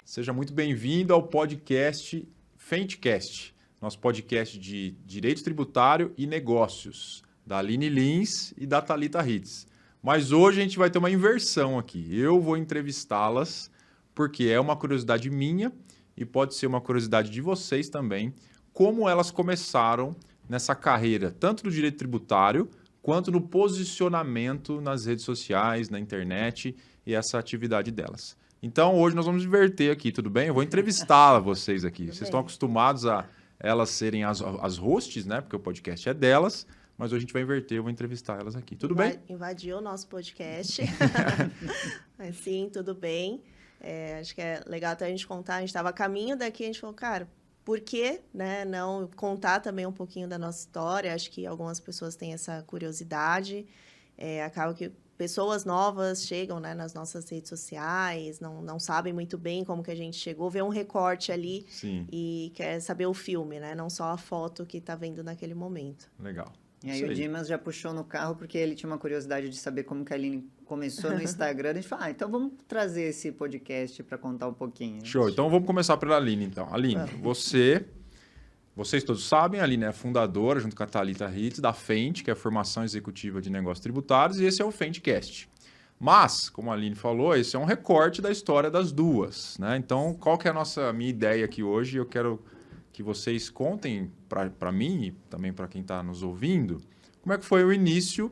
Seja muito bem-vindo ao podcast FenteCast, nosso podcast de Direito Tributário e Negócios, da Aline Lins e da Thalita Ritz. Mas hoje a gente vai ter uma inversão aqui. Eu vou entrevistá-las porque é uma curiosidade minha e pode ser uma curiosidade de vocês também, como elas começaram nessa carreira, tanto no direito tributário, quanto no posicionamento nas redes sociais, na internet e essa atividade delas. Então, hoje nós vamos inverter aqui, tudo bem? Eu vou entrevistar vocês aqui. Vocês estão acostumados a elas serem as hosts, né? Porque o podcast é delas, mas hoje a gente vai inverter, eu vou entrevistar elas aqui. Tudo bem? Invadiu o nosso podcast. Mas sim, tudo bem. Acho que é legal até a gente contar. A gente estava a caminho daqui, a gente falou, cara, por que, né, não contar também um pouquinho da nossa história? Acho que algumas pessoas têm essa curiosidade. Acaba que pessoas novas chegam, né, nas nossas redes sociais, não sabem muito bem como que a gente chegou, vê um recorte ali. Sim. E quer saber o filme, né? Não só a foto que está vendo naquele momento. Legal. E aí o Dimas já puxou no carro porque ele tinha uma curiosidade de saber como que a Aline começou no Instagram. A gente falou, então vamos trazer esse podcast para contar um pouquinho. Show. Então vamos começar pela Aline, então. Aline, vocês todos sabem, a Aline é fundadora, junto com a Thalita Ritz, da Fente, que é a Formação Executiva de Negócios Tributários, e esse é o FenteCast. Mas, como a Aline falou, esse é um recorte da história das duas, né? Então, qual que é a minha ideia aqui hoje? Eu quero que vocês contem para mim e também para quem está nos ouvindo, como é que foi o início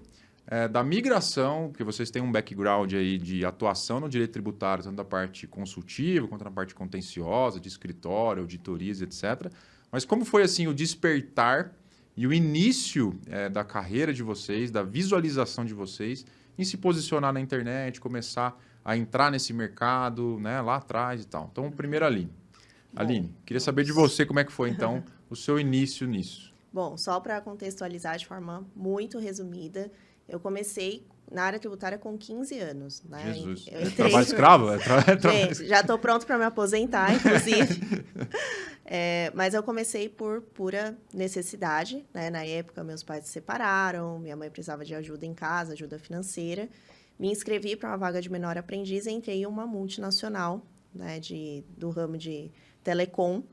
da migração, porque vocês têm um background aí de atuação no direito tributário, tanto da parte consultiva quanto na parte contenciosa, de escritório, auditorias, etc. Mas como foi assim o despertar e o início da carreira de vocês, da visualização de vocês, em se posicionar na internet, começar a entrar nesse mercado, né, lá atrás e tal. Então, primeiro Aline, queria saber de você como é que foi, então, o seu início nisso. Bom, só para contextualizar de forma muito resumida, eu comecei na área tributária com 15 anos. Né? Jesus, trabalho escravo? Gente, já estou pronto para me aposentar, inclusive. Mas eu comecei por pura necessidade. Né? Na época, meus pais se separaram, minha mãe precisava de ajuda em casa, ajuda financeira. Me inscrevi para uma vaga de menor aprendiz e entrei em uma multinacional, né, do ramo de telecom,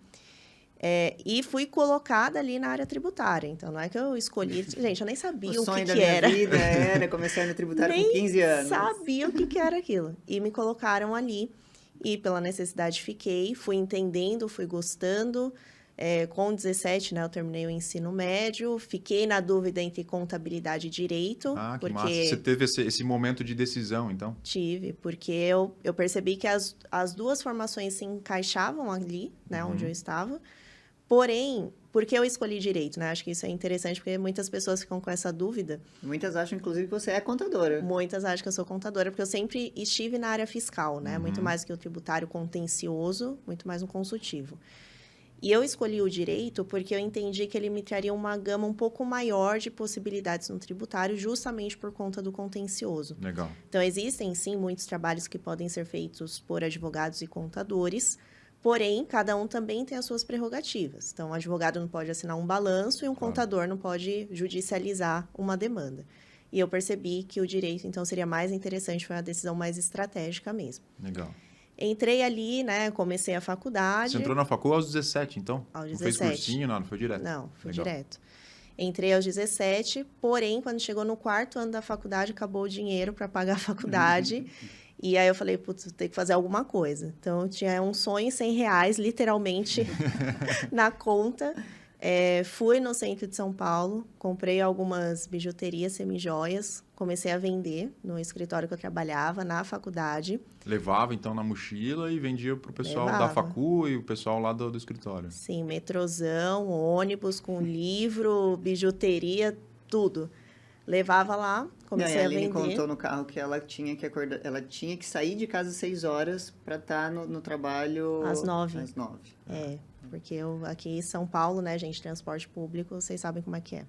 e fui colocada ali na área tributária. Então, não é que eu escolhi... Gente, eu nem sabia o que era. Minha vida era começar no tributário com 15 anos. Sabia o que era aquilo. E me colocaram ali, e pela necessidade fiquei, fui entendendo, fui gostando. Com 17, né, eu terminei o ensino médio, fiquei na dúvida entre contabilidade e direito. Ah, que massa. Você teve esse momento de decisão, então? Tive, porque eu percebi que as duas formações se encaixavam ali, né, onde eu estava. Porém, por que eu escolhi direito, né? Acho que isso é interessante, porque muitas pessoas ficam com essa dúvida. Muitas acham, inclusive, que você é contadora. Muitas acham que eu sou contadora, porque eu sempre estive na área fiscal, né? Muito mais que o tributário contencioso, muito mais no consultivo. E eu escolhi o direito porque eu entendi que ele me traria uma gama um pouco maior de possibilidades no tributário, justamente por conta do contencioso. Legal. Então, existem, sim, muitos trabalhos que podem ser feitos por advogados e contadores, porém, cada um também tem as suas prerrogativas. Então, o advogado não pode assinar um balanço e um contador não pode judicializar uma demanda. E eu percebi que o direito, então, seria mais interessante, foi uma decisão mais estratégica mesmo. Legal. Entrei ali, né? Comecei a faculdade. Você entrou na faculdade aos 17, então? Aos 17. Não fez cursinho, não foi direto? Não, foi Legal. direto. Entrei aos 17, porém, quando chegou no 4º ano da faculdade, acabou o dinheiro para pagar a faculdade. E aí eu falei, putz, vou ter que fazer alguma coisa. Então, eu tinha um sonho em R$100, literalmente, na conta. Fui no centro de São Paulo, comprei algumas bijuterias, semijoias, comecei a vender no escritório que eu trabalhava, na faculdade. Levava, então, na mochila e vendia para o pessoal da facu e o pessoal lá do escritório. Sim, metrozão, ônibus com livro, bijuteria, tudo. Levava lá, comecei a vender. A Aline contou no carro que ela tinha que acordar, ela tinha que sair de casa às 6 horas para estar no trabalho... Às 9. Às 9. Porque aqui em São Paulo, né, gente, transporte público, vocês sabem como é que é.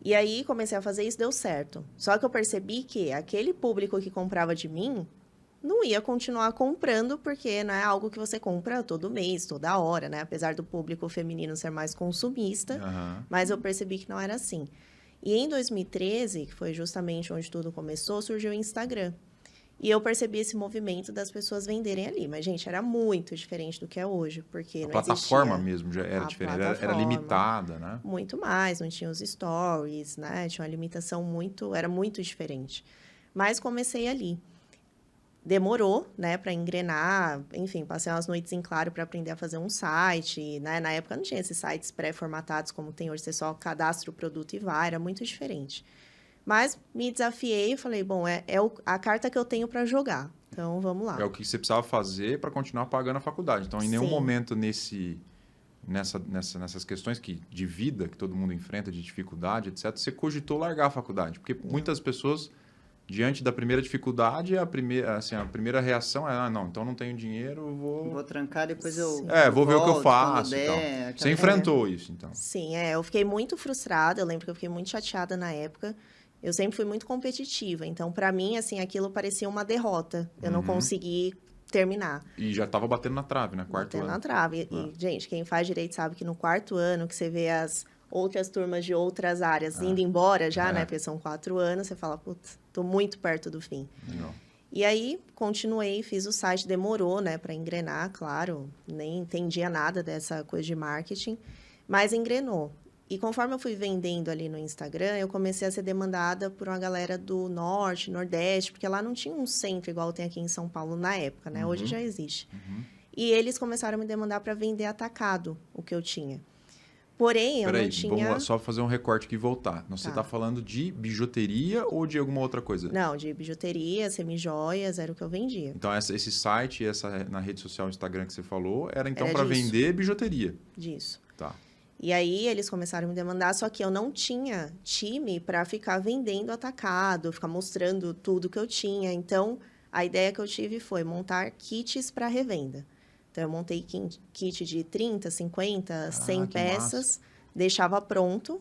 E aí, comecei a fazer isso, deu certo. Só que eu percebi que aquele público que comprava de mim não ia continuar comprando, porque não é algo que você compra todo mês, toda hora, né? Apesar do público feminino ser mais consumista, mas eu percebi que não era assim. E em 2013, que foi justamente onde tudo começou, surgiu o Instagram. E eu percebi esse movimento das pessoas venderem ali. Mas, gente, era muito diferente do que é hoje, porque A não plataforma existia mesmo já era a diferente, era plataforma. limitada, né? Muito mais, não tinha os stories, né? Tinha uma limitação era muito diferente. Mas comecei ali. Demorou, né, para engrenar, enfim, passei umas noites em claro para aprender a fazer um site, né? Na época não tinha esses sites pré-formatados como tem hoje, você só cadastra o produto e vai, era muito diferente. Mas me desafiei e falei, bom, a carta que eu tenho para jogar, então vamos lá. É o que você precisava fazer para continuar pagando a faculdade. Então, em nenhum Sim. momento nessas questões de vida que todo mundo enfrenta, de dificuldade, etc., você cogitou largar a faculdade. Porque muitas pessoas, diante da primeira dificuldade, a primeira reação é, não, então não tenho dinheiro, Vou trancar, depois eu vou ver o que eu volto, faço quando e tal. der, Você enfrentou isso, então. Sim, eu fiquei muito frustrada, eu lembro que eu fiquei muito chateada na época. Eu sempre fui muito competitiva, então para mim, assim, aquilo parecia uma derrota. Eu não consegui terminar. E já estava batendo na trave, né? Quarto Batendo ano. na trave. E, gente, quem faz direito sabe que no quarto ano, que você vê as outras turmas de outras áreas indo embora já, né? Porque são 4 anos, você fala, putz, tô muito perto do fim. Legal. E aí, continuei, fiz o site, demorou, né, para engrenar, claro, nem entendia nada dessa coisa de marketing, mas engrenou. E conforme eu fui vendendo ali no Instagram, eu comecei a ser demandada por uma galera do Norte, Nordeste, porque lá não tinha um centro igual tem aqui em São Paulo na época, né? Hoje já existe. E eles começaram a me demandar para vender atacado, o que eu tinha. Porém, eu não tinha... Vamos lá, só fazer um recorte aqui e voltar. Você está falando de bijuteria ou de alguma outra coisa? Não, de bijuteria, semijoias, era o que eu vendia. Então, esse site, na rede social Instagram que você falou, era então Era para disso. vender bijuteria. Disso. Tá. E aí, eles começaram a me demandar, só que eu não tinha time para ficar vendendo atacado, ficar mostrando tudo que eu tinha. Então, a ideia que eu tive foi montar kits para revenda. Então, eu montei kit de 30, 50, 100 que peças, deixava pronto,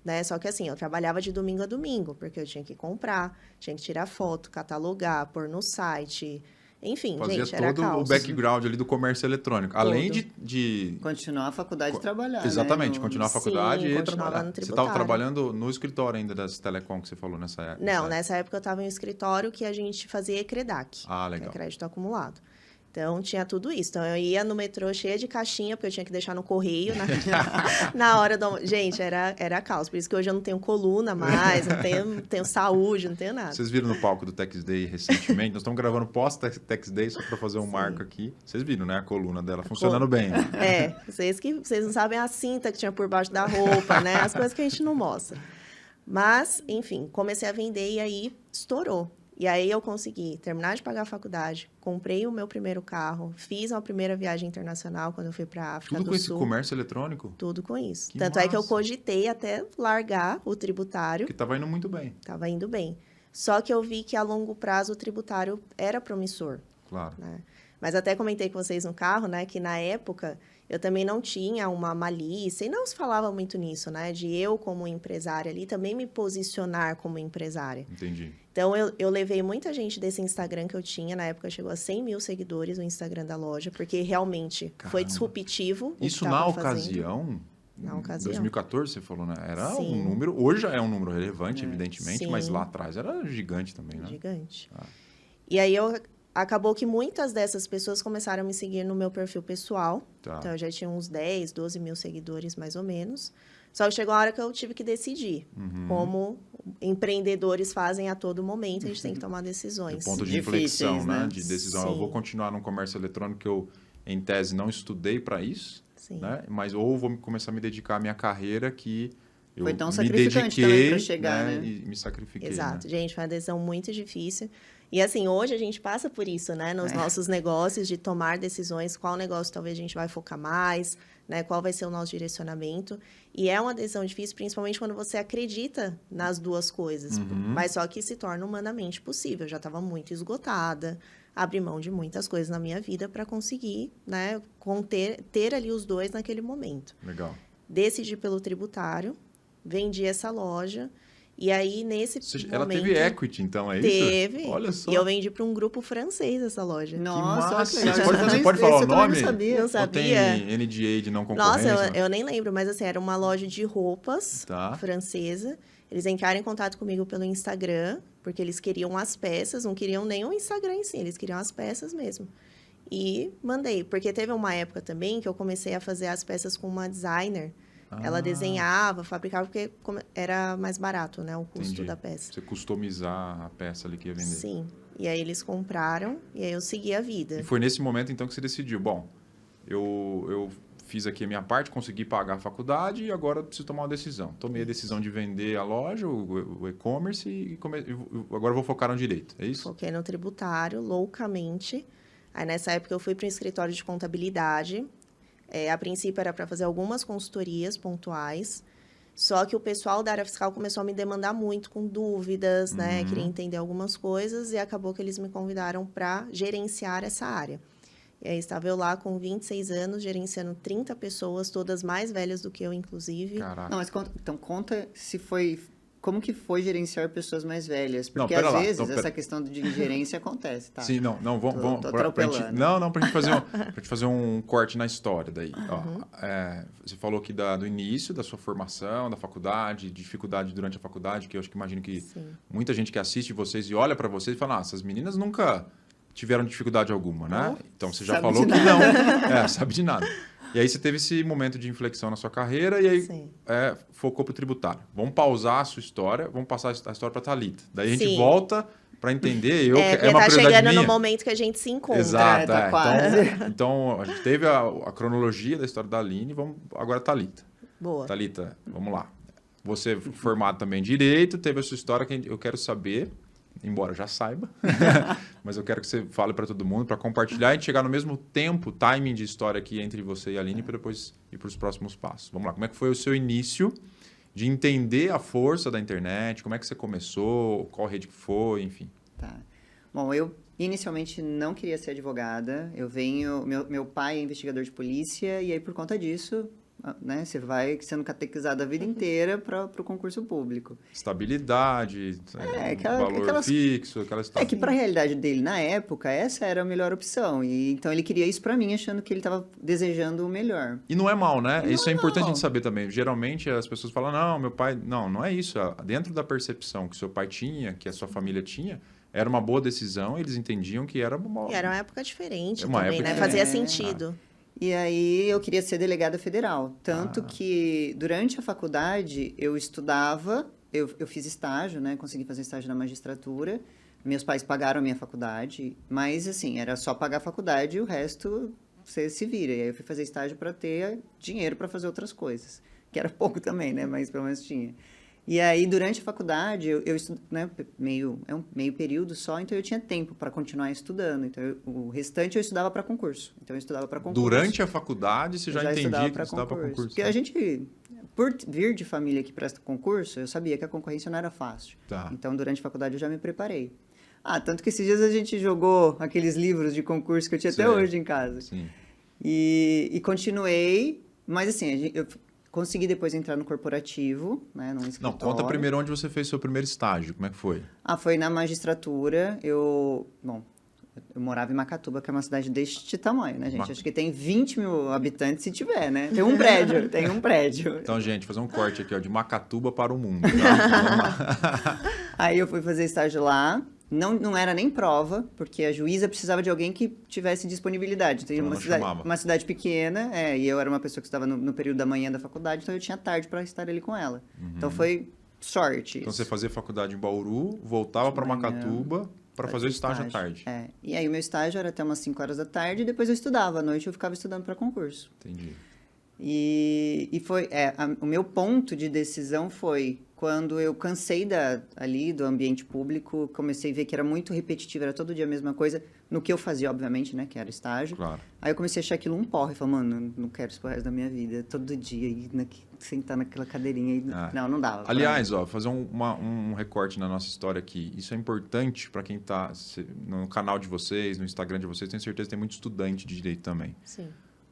né? Só que assim, eu trabalhava de domingo a domingo, porque eu tinha que comprar, tinha que tirar foto, catalogar, pôr no site... Enfim, Fazia gente, era todo caos. o background ali do comércio eletrônico. Além de continuar a faculdade e trabalhar, exatamente, né? continuar a faculdade Sim, e continuava trabalhar. no Você estava tributário. trabalhando no escritório ainda das Telecom que você falou nessa época? Não, nessa época eu estava em um escritório que a gente fazia ECREDAC, Ah, legal. que é crédito acumulado. Então, tinha tudo isso. Então, eu ia no metrô cheia de caixinha, porque eu tinha que deixar no correio na hora do... Gente, era caos. Por isso que hoje eu não tenho coluna mais, não tenho saúde, não tenho nada. Vocês viram no palco do Tex Day recentemente? Nós estamos gravando pós-Tex Day só para fazer um marco aqui. Vocês viram, né? A coluna dela funcionando bem. Né? Vocês não sabem a cinta que tinha por baixo da roupa, né? As coisas que a gente não mostra. Mas, enfim, comecei a vender e aí estourou. E aí eu consegui terminar de pagar a faculdade, comprei o meu primeiro carro, fiz uma primeira viagem internacional quando eu fui para a África do Sul. Tudo com esse comércio eletrônico? Tudo com isso. Que Tanto é que eu massa. cogitei até largar o tributário. Que estava indo muito bem. Estava indo bem. Só que eu vi que a longo prazo o tributário era promissor. Claro. Né? Mas até comentei com vocês no carro, né, que na época eu também não tinha uma malícia, e não se falava muito nisso, né, de eu como empresária ali também me posicionar como empresária. Entendi. Então, eu levei muita gente desse Instagram que eu tinha, na época chegou a 100 mil seguidores no Instagram da loja, porque realmente foi disruptivo. Isso na ocasião... Na ocasião. 2014, você falou, né? Era Sim. um número... Hoje já é um número relevante, evidentemente, Sim. mas lá atrás era gigante também, né? Gigante. E aí, acabou que muitas dessas pessoas começaram a me seguir no meu perfil pessoal. Tá. Então, eu já tinha uns 10, 12 mil seguidores, mais ou menos. Só que chegou a hora que eu tive que decidir. Como empreendedores fazem a todo momento, a gente tem que tomar decisões. Ponto de Difíceis, inflexão, né? né? De decisão. Sim. Eu vou continuar no comércio eletrônico que eu, em tese, não estudei para isso, Sim. né? Mas ou vou começar a me dedicar à minha carreira que eu Foi tão me sacrificante dediquei, também pra chegar, né? E me sacrifiquei. Exato. Né? Gente, foi uma decisão muito difícil. E assim, hoje a gente passa por isso, né? Nos nossos negócios, de tomar decisões, qual negócio talvez a gente vai focar mais, né? Qual vai ser o nosso direcionamento. E é uma decisão difícil, principalmente quando você acredita nas duas coisas. Mas só que se torna humanamente possível. Eu já estava muito esgotada, abri mão de muitas coisas na minha vida para conseguir, né? Ter ali os dois naquele momento. Legal. Decidi pelo tributário, vendi essa loja. E aí, nesse Ela momento... teve equity, então, é isso? Teve. Olha só. E eu vendi para um grupo francês essa loja. Nossa, massa. olha que legal. Você Isso pode falar o eu também nome? Não sabia. Não Ou sabia? tem NDA de não Nossa, concorrência? eu nem lembro, mas assim, era uma loja de roupas Tá. francesa. Eles entraram em contato comigo pelo Instagram, porque eles queriam as peças, não queriam nem o Instagram em si, eles queriam as peças mesmo. E mandei, porque teve uma época também que eu comecei a fazer as peças com uma designer. Ela desenhava, fabricava, porque era mais barato, né, o custo Entendi. da peça. Você customizar a peça ali que ia vender. Sim. E aí eles compraram, e aí eu segui a vida. E foi nesse momento, então, que você decidiu, bom, eu fiz aqui a minha parte, consegui pagar a faculdade e agora preciso tomar uma decisão. Tomei a decisão de vender a loja, o e-commerce e agora vou focar no direito, é isso? Foquei no tributário, loucamente. Aí, nessa época, eu fui para um escritório de contabilidade. A princípio, era para fazer algumas consultorias pontuais. Só que o pessoal da área fiscal começou a me demandar muito, com dúvidas, né? Queria entender algumas coisas e acabou que eles me convidaram para gerenciar essa área. E aí, estava eu lá com 26 anos, gerenciando 30 pessoas, todas mais velhas do que eu, inclusive. Caraca. Não, mas conta se foi... Como que foi gerenciar pessoas mais velhas? Não, Porque pera às lá, vezes então, essa questão de gerência acontece, tá? Sim, não, vamos Tô pra atropelando. gente fazer um corte na história daí. Ó, você falou aqui do início da sua formação, da faculdade, dificuldade durante a faculdade, que eu acho que imagino que Sim. muita gente que assiste vocês e olha para vocês e fala, essas meninas nunca tiveram dificuldade alguma, né? Não. Então você já Sabe falou de que não, sabe de nada. E aí você teve esse momento de inflexão na sua carreira e aí Sim. focou para o tributário. Vamos pausar a sua história, vamos passar a história para a Thalita. Daí a gente Sim. volta para entender. Porque uma tá prioridade chegando minha. no momento que a gente se encontra. Exato. Tá quase. Então, a gente teve a cronologia da história da Aline, vamos agora a Thalita. Boa. Thalita, vamos lá. Você é formado também em Direito, teve a sua história que eu quero saber, embora eu já saiba, mas eu quero que você fale para todo mundo, para compartilhar e chegar no mesmo tempo, timing de história aqui entre você e a Aline, para depois ir para os próximos passos. Vamos lá, como é que foi o seu início de entender a força da internet, como é que você começou, qual rede que foi, enfim. Tá. Bom, eu inicialmente não queria ser advogada. Meu pai é investigador de polícia e aí por conta disso, né, você vai sendo catequizado a vida inteira para o concurso público. Estabilidade, valor fixo, aquela história. É que para a realidade dele na época, essa era a melhor opção. E então ele queria isso para mim, achando que ele estava desejando o melhor. E não é mal, né? Não Isso é é importante a mal. gente saber também. Geralmente as pessoas falam, não, meu pai... Não é isso. Dentro da percepção que seu pai tinha, que a sua família tinha, era uma boa decisão, eles entendiam que era uma... E era uma época diferente Uma também, época né? Fazia diferente. sentido. E aí eu queria ser delegada federal. Tanto que durante a faculdade eu estudava, eu fiz estágio, né? Consegui fazer estágio na magistratura. Meus pais pagaram a minha faculdade, mas assim, era só pagar a faculdade e o resto você se vira. E aí eu fui fazer estágio para ter dinheiro para fazer outras coisas. Que era pouco também, né? Mas pelo menos tinha. E aí, durante a faculdade, eu estudo, né, um meio período só, então eu tinha tempo para continuar estudando. Então, o restante eu estudava para concurso. Então, eu estudava para concurso. Durante a faculdade, você já entendia que estudava para concurso. Porque a gente, por vir de família que presta concurso, eu sabia que a concorrência não era fácil. Tá. Então, durante a faculdade, eu já me preparei. Tanto que esses dias a gente jogou aqueles livros de concurso que eu tinha até hoje em casa. Sim. E continuei, mas assim, eu consegui depois entrar no corporativo, né, num escritório. Não, conta primeiro onde você fez seu primeiro estágio, como é que foi? Foi na magistratura. Eu morava em Macatuba, que é uma cidade deste tamanho, né, gente? Acho que tem 20 mil habitantes, se tiver, né? Tem um prédio. Então, gente, fazer um corte aqui, ó, de Macatuba para o mundo, tá? Vamos lá. Aí eu fui fazer estágio lá. Não era nem prova, porque a juíza precisava de alguém que tivesse disponibilidade. Então, uma cidade pequena, e eu era uma pessoa que estava no período da manhã da faculdade, então eu tinha tarde para estar ali com ela. Então foi sorte. Então você fazia faculdade em Bauru, voltava para Macatuba para fazer o estágio à tarde. E aí o meu estágio era até umas 5 horas da tarde e depois eu estudava. À noite eu ficava estudando para concurso. Entendi. E foi... o meu ponto de decisão foi quando eu cansei ali do ambiente público, comecei a ver que era muito repetitivo, era todo dia a mesma coisa, no que eu fazia, obviamente, né, que era estágio. Claro. Aí eu comecei a achar aquilo um porre, falei, mano, não quero isso pro resto da minha vida, todo dia, sentar naquela cadeirinha, não dava. Aliás, fazer um recorte na nossa história aqui, isso é importante para quem está no canal de vocês, no Instagram de vocês, tenho certeza que tem muito estudante de direito também. Sim.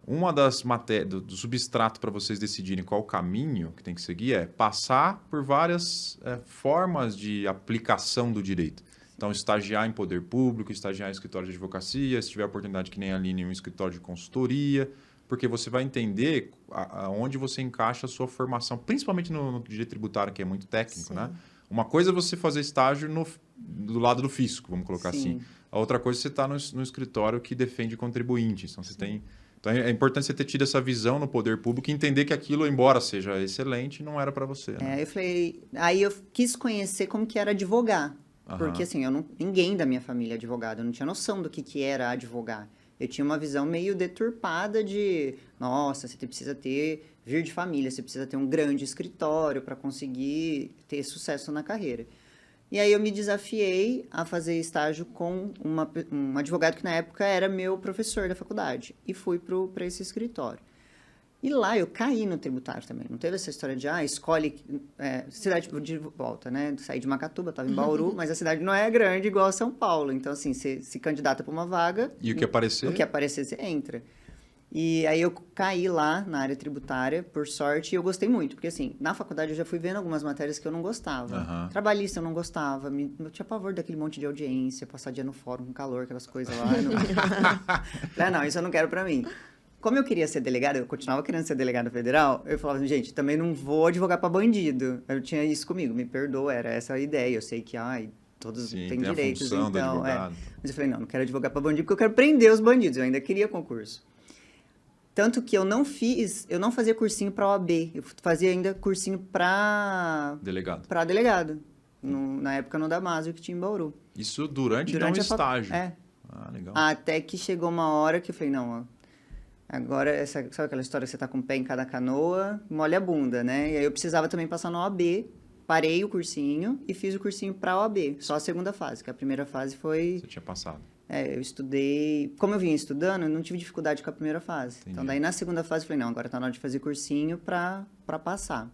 Uma das matérias, do substrato para vocês decidirem qual o caminho que tem que seguir é passar por várias formas de aplicação do direito. Então, estagiar em poder público, estagiar em escritório de advocacia, se tiver a oportunidade que nem a Aline, em um escritório de consultoria, porque você vai entender onde você encaixa a sua formação, principalmente no direito tributário, que é muito técnico, Sim. né? Uma coisa é você fazer estágio do lado do fisco, vamos colocar Sim. assim. A outra coisa é você estar no escritório que defende contribuintes. Então, você tem... Então, é importante você ter tido essa visão no poder público e entender que aquilo, embora seja excelente, não era para você. Né? Eu falei... Aí eu quis conhecer como que era advogar. Porque, assim, ninguém da minha família é advogado. Eu não tinha noção do que era advogar. Eu tinha uma visão meio deturpada de... Nossa, você precisa vir de família, você precisa ter um grande escritório para conseguir ter sucesso na carreira. E aí eu me desafiei a fazer estágio com um advogado que na época era meu professor da faculdade. E fui para esse escritório. E lá eu caí no tributário também. Não teve essa história de, escolhe cidade de volta, né? Saí de Macatuba, estava em Bauru, mas a cidade não é grande igual a São Paulo. Então, assim, você se candidata para uma vaga... E o que aparecer? O que aparecer, você entra. E aí eu caí lá na área tributária, por sorte, e eu gostei muito. Porque, assim, na faculdade eu já fui vendo algumas matérias que eu não gostava. Trabalhista eu não gostava. Eu tinha pavor daquele monte de audiência, passar dia no fórum com calor, aquelas coisas lá. Não, isso eu não quero pra mim. Como eu queria ser delegada, eu continuava querendo ser delegada federal, eu falava assim, gente, também não vou advogar pra bandido. Eu tinha isso comigo, me perdoa, era essa a ideia. Eu sei que, todos têm direitos, a função do advogado. Mas eu falei, não quero advogar pra bandido porque eu quero prender os bandidos. Eu ainda queria concurso. Tanto que eu não fazia cursinho para OAB, eu fazia ainda cursinho para delegado. Na época no Damásio, que tinha em Bauru. Isso durante um estágio? Legal. Até que chegou uma hora que eu falei, não, agora, sabe aquela história que você tá com o pé em cada canoa, molha a bunda, né? E aí eu precisava também passar na OAB, parei o cursinho e fiz o cursinho para OAB, só a segunda fase, que a primeira fase foi... Você tinha passado. Eu estudei... Como eu vinha estudando, eu não tive dificuldade com a primeira fase. Entendi. Então, daí na segunda fase, eu falei, não, agora tá na hora de fazer cursinho para passar.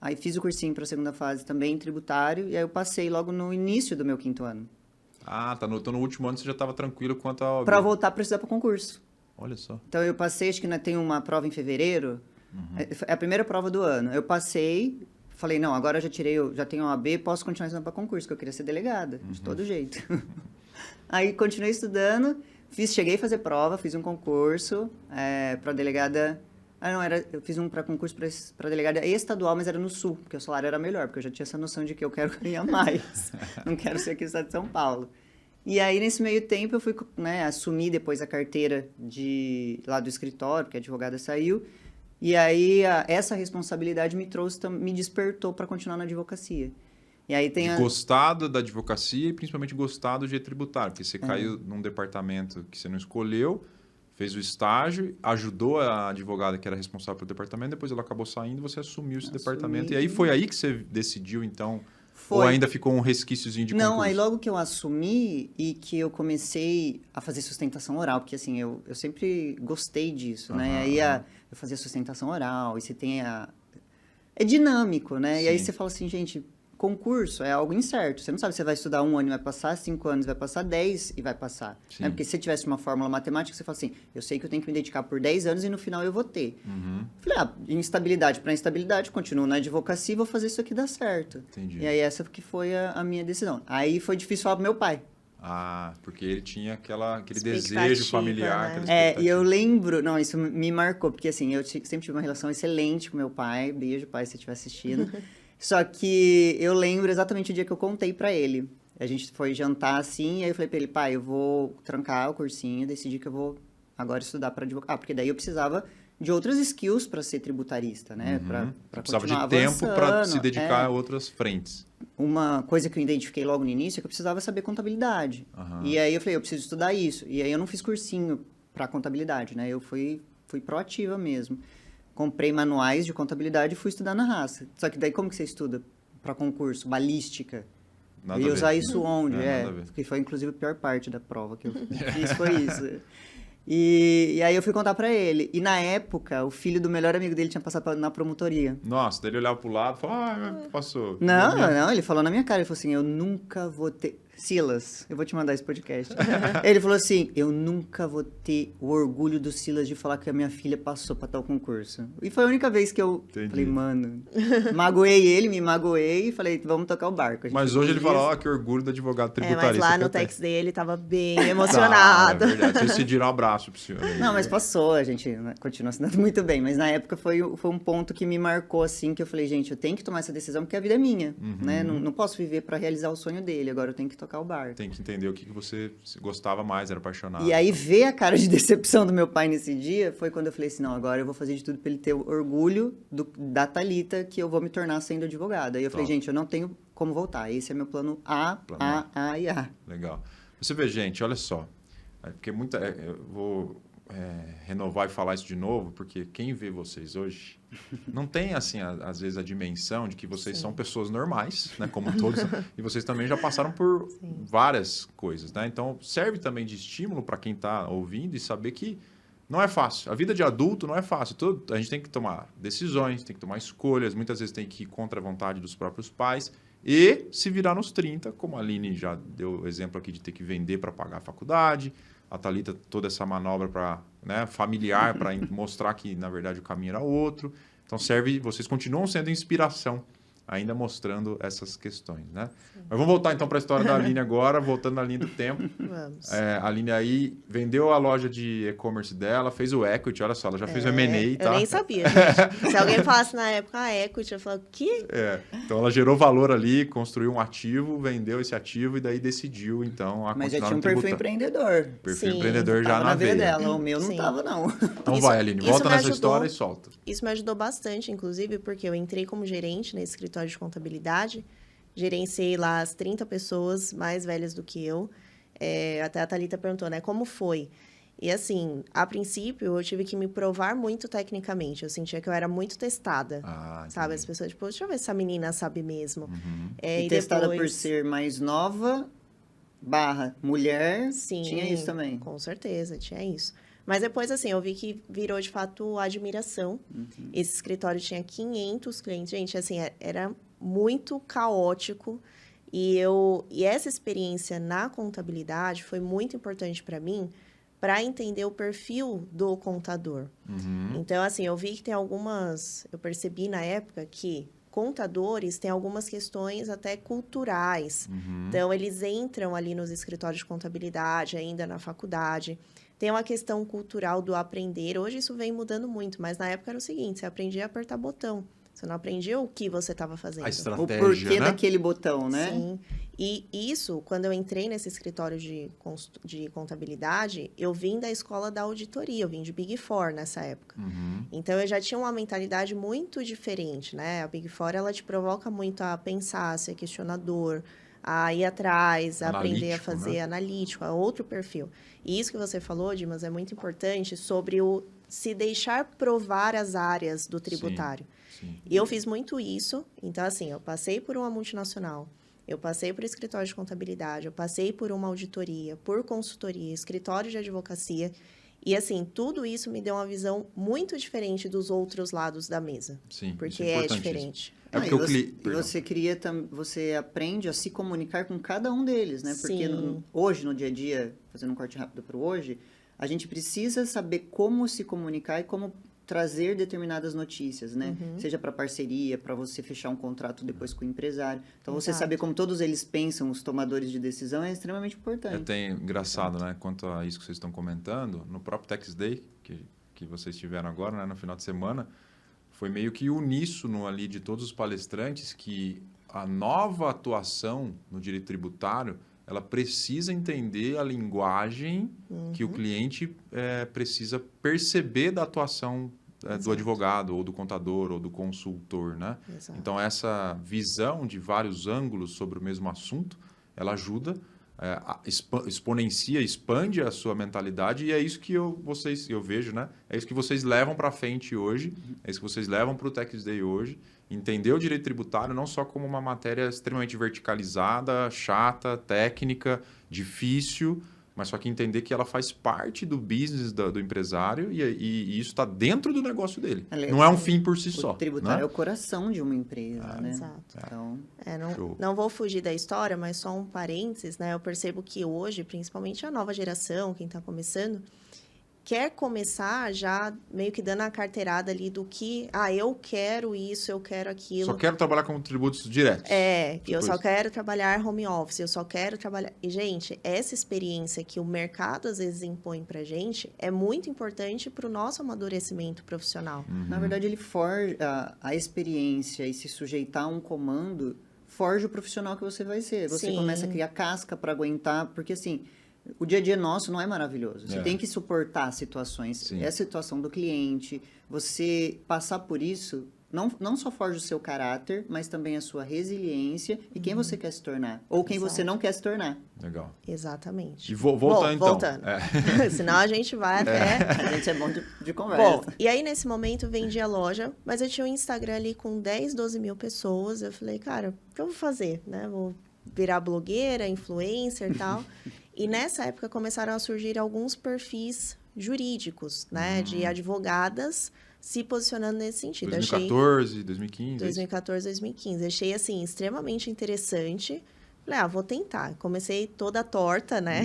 Aí fiz o cursinho para a segunda fase também, tributário, e aí eu passei logo no início do meu 5º ano. Então no último ano você já estava tranquilo quanto a OAB. Para voltar para estudar para concurso. Olha só. Então, eu passei, acho que tem uma prova em fevereiro, é a primeira prova do ano. Eu passei, falei, não, agora eu já tenho OAB, posso continuar estudando para concurso, porque eu queria ser delegada, de todo jeito. Aí, continuei estudando, cheguei a fazer prova, fiz um concurso para delegada... eu fiz um para concurso para delegada estadual, mas era no Sul, porque o salário era melhor, porque eu já tinha essa noção de que eu quero ganhar mais. Não quero ser aqui no estado de São Paulo. E aí, nesse meio tempo, eu fui, assumir depois a carteira lá do escritório, porque a advogada saiu. E aí, essa responsabilidade me despertou para continuar na advocacia. E aí gostado da advocacia e principalmente gostado de tributário, porque você caiu num departamento que você não escolheu, fez o estágio, ajudou a advogada que era responsável pelo departamento, depois ela acabou saindo, você assumiu esse departamento. E aí foi aí que você decidiu, então... Ou ainda ficou um resquíciozinho de concurso? Não, aí logo que eu assumi e que eu comecei a fazer sustentação oral, porque assim, eu sempre gostei disso, né? Aí eu fazia sustentação oral, e você tem é dinâmico, né? Sim. E aí você fala assim, gente, concurso é algo incerto. Você não sabe se você vai estudar 1 ano e vai passar, 5 anos vai passar, 10 e vai passar. Né? Porque se você tivesse uma fórmula matemática, você fala assim, eu sei que eu tenho que me dedicar por 10 anos e no final eu vou ter. Falei, instabilidade para instabilidade, continuo na advocacia e vou fazer isso aqui dar certo. Entendi. E aí essa que foi a minha decisão. Aí foi difícil falar pro meu pai. Porque ele tinha aquele desejo familiar. Né? E eu lembro... Não, isso me marcou, porque assim, eu sempre tive uma relação excelente com meu pai. Beijo, pai, se você estiver assistindo. Só que eu lembro exatamente o dia que eu contei pra ele. A gente foi jantar assim, e aí eu falei pra ele, pai, eu vou trancar o cursinho, decidi que eu vou agora estudar pra advogar. Porque daí eu precisava de outras skills pra ser tributarista, né? Pra precisava continuar de tempo pra se avançando. dedicar a outras frentes. Uma coisa que eu identifiquei logo no início é que eu precisava saber contabilidade. E aí eu falei, eu preciso estudar isso. E aí eu não fiz cursinho pra contabilidade, né? Eu fui proativa mesmo. Comprei manuais de contabilidade e fui estudar na raça. Só que daí como que você estuda para concurso? Balística. Nada eu ia a ver. usar isso onde? Nada a ver. Que foi inclusive a pior parte da prova que eu fiz, foi isso. E aí eu fui contar para ele. E na época, o filho do melhor amigo dele tinha passado na promotoria. Nossa, daí ele olhava pro lado e falava, passou. Não, ele falou na minha cara, ele falou assim, eu nunca vou ter... Silas, eu vou te mandar esse podcast. Ele falou assim, eu nunca vou ter o orgulho do Silas de falar que a minha filha passou pra tal concurso. E foi a única vez que eu falei, mano, magoei ele, me magoei e falei, vamos tocar o barco. Mas hoje ele falou, ó, que orgulho do advogado tributarista. Mas lá no Tax Day ele tava bem emocionado. É verdade, vocês decidiram um abraço pro senhor. Não, mas passou, a gente continua assinando muito bem. Mas na época foi um ponto que me marcou, assim, que eu falei, gente, eu tenho que tomar essa decisão porque a vida é minha, né? Não posso viver pra realizar o sonho dele, agora eu tenho que tocar o barco. Tem que entender o que você gostava mais, era apaixonado. E aí, ver a cara de decepção do meu pai nesse dia foi quando eu falei assim, não, agora eu vou fazer de tudo pra ele ter o orgulho da Thalita que eu vou me tornar sendo advogada. Aí eu falei, gente, eu não tenho como voltar. Esse é meu plano A e A. Legal. Você vê, gente, olha só. Porque eu vou renovar e falar isso de novo, porque quem vê vocês hoje não tem, assim, às vezes, a dimensão de que vocês são pessoas normais, né? Como todos. E vocês também já passaram por várias coisas, né? Então, serve também de estímulo para quem está ouvindo e saber que não é fácil. A vida de adulto não é fácil. A gente tem que tomar decisões, tem que tomar escolhas, muitas vezes tem que ir contra a vontade dos próprios pais e se virar nos 30, como a Aline já deu o exemplo aqui de ter que vender para pagar a faculdade, a Thalita toda essa manobra familiar para mostrar que, na verdade, o caminho era outro. Então, vocês continuam sendo inspiração, ainda mostrando essas questões, né? Mas vamos voltar, então, para a história da Aline agora, voltando na linha do tempo. Vamos. A Aline aí vendeu a loja de e-commerce dela, fez o equity, olha só, ela já fez o M&A, tá? Eu nem sabia, gente. Se alguém falasse na época equity, eu falava, que? Então, ela gerou valor ali, construiu um ativo, vendeu esse ativo e daí decidiu, então, a Mas já continuar tinha um perfil empreendedor. Perfil empreendedor já Tava na veia veia. dela, o meu não tava, não. Então vai, Aline, volta nessa história e solta. Isso me ajudou bastante, inclusive, porque eu entrei como gerente nesse escritório de contabilidade, gerenciei lá as 30 pessoas mais velhas do que eu. Até a Thalita perguntou, né, como foi? E assim, a princípio, eu tive que me provar muito tecnicamente. Eu sentia que eu era muito testada, sabe? As pessoas, tipo, deixa eu ver se essa menina sabe mesmo. E testada por ser mais nova, mulher, sim, tinha isso também. Com certeza, tinha isso. Mas depois, assim, eu vi que virou, de fato, admiração. Esse escritório tinha 500 clientes. Gente, assim, era muito caótico. E essa experiência na contabilidade foi muito importante para mim, para entender o perfil do contador. Então, assim, eu vi que tem eu percebi na época que contadores têm algumas questões até culturais. Então, eles entram ali nos escritórios de contabilidade, ainda na faculdade. Tem uma questão cultural do aprender. Hoje isso vem mudando muito, mas na época era o seguinte, você aprendia a apertar botão. Você não aprendia o que você estava fazendo. A estratégia, o porquê daquele botão, né? Sim. E isso, quando eu entrei nesse escritório de contabilidade, eu vim da escola da auditoria, eu vim de Big Four nessa época. Então, eu já tinha uma mentalidade muito diferente, né? A Big Four, ela te provoca muito a pensar, a ser questionador, a ir atrás, a aprender a fazer analítico, a outro perfil. E isso que você falou, Dimas, é muito importante sobre o se deixar provar as áreas do tributário. Sim. E eu fiz muito isso. Então, assim, eu passei por uma multinacional, eu passei por escritório de contabilidade, eu passei por uma auditoria, por consultoria, escritório de advocacia. E, assim, tudo isso me deu uma visão muito diferente dos outros lados da mesa. Sim, porque é diferente. Você aprende a se comunicar com cada um deles, né? Porque hoje, no dia a dia, fazendo um corte rápido para o hoje, a gente precisa saber como se comunicar e como trazer determinadas notícias, né? Seja para parceria, para você fechar um contrato depois com o empresário. Então, você saber como todos eles pensam, os tomadores de decisão, é extremamente importante. Engraçado, né? Quanto a isso que vocês estão comentando, no próprio Tax Day, que vocês tiveram agora, né? No final de semana, foi meio que uníssono ali de todos os palestrantes que a nova atuação no direito tributário, ela precisa entender a linguagem que o cliente precisa perceber da atuação do advogado, ou do contador, ou do consultor, né? Exato. Então, essa visão de vários ângulos sobre o mesmo assunto, ela ajuda, exponencia, expande a sua mentalidade, e é isso que eu vejo, né? É isso que vocês levam para frente hoje, é isso que vocês levam para o Tax Day hoje, entender o direito tributário não só como uma matéria extremamente verticalizada, chata, técnica, difícil, Mas só que entender que ela faz parte do business do empresário e isso está dentro do negócio dele. Não é um fim por si só. O tributário né? é o coração de uma empresa, né? Exato. Então, não vou fugir da história, mas só um parênteses, né? Eu percebo que hoje, principalmente a nova geração, quem está começando, quer começar já meio que dando a carteirada ali do que, eu quero isso, eu quero aquilo. Só quero trabalhar com tributos diretos. Eu só quero trabalhar home office, eu só quero trabalhar... E, gente, essa experiência que o mercado às vezes impõe pra gente é muito importante para o nosso amadurecimento profissional. Na verdade, ele forja a experiência e se sujeitar a um comando, forja o profissional que você vai ser. Você começa a criar casca para aguentar, porque assim... O dia a dia nosso não é maravilhoso. Você tem que suportar situações. Sim. É a situação do cliente. Você passar por isso, não só forja o seu caráter, mas também a sua resiliência e quem você quer se tornar. Ou quem você não quer se tornar. Legal. Exatamente. E voltando então. Voltando. Senão a gente vai até... A gente é bom de conversa. Bom, e aí nesse momento vendi a loja, mas eu tinha um Instagram ali com 10, 12 mil pessoas. Eu falei, cara, o que eu vou fazer? Né? Vou virar blogueira, influencer e tal. E nessa época começaram a surgir alguns perfis jurídicos, né? De advogadas se posicionando nesse sentido. 2014, 2015. 2014, 2015. Achei, assim, extremamente interessante. Falei, vou tentar. Comecei toda torta, né?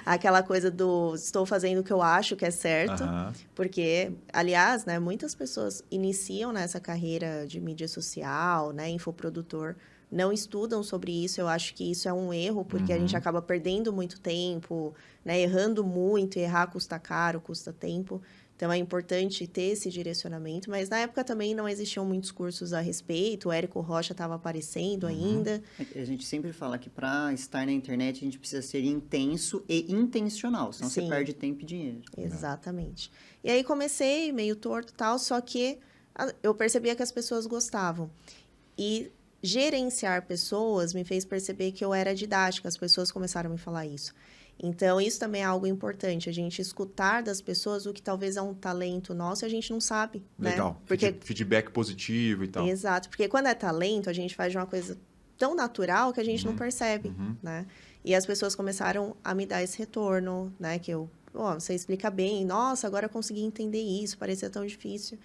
Aquela coisa do estou fazendo o que eu acho que é certo. Porque, aliás, né, muitas pessoas iniciam nessa carreira de mídia social, né? Infoprodutor, não estudam sobre isso. Eu acho que isso é um erro, porque a gente acaba perdendo muito tempo, né? Errando muito, e errar custa caro, custa tempo. Então, é importante ter esse direcionamento. Mas, na época, também não existiam muitos cursos a respeito. O Érico Rocha estava aparecendo ainda. A gente sempre fala que para estar na internet, a gente precisa ser intenso e intencional. Senão você perde tempo e dinheiro. Exatamente. E aí, comecei meio torto e tal, só que eu percebia que as pessoas gostavam. E gerenciar pessoas me fez perceber que eu era didática. As pessoas começaram a me falar isso. Então, isso também é algo importante, a gente escutar das pessoas o que talvez é um talento nosso e a gente não sabe, Legal. né? Porque... Feedback positivo e tal. Exato, porque quando é talento, a gente faz de uma coisa tão natural que a gente não percebe, né? E as pessoas começaram a me dar esse retorno, né? Que você explica bem, nossa, agora eu consegui entender isso, parecia tão difícil.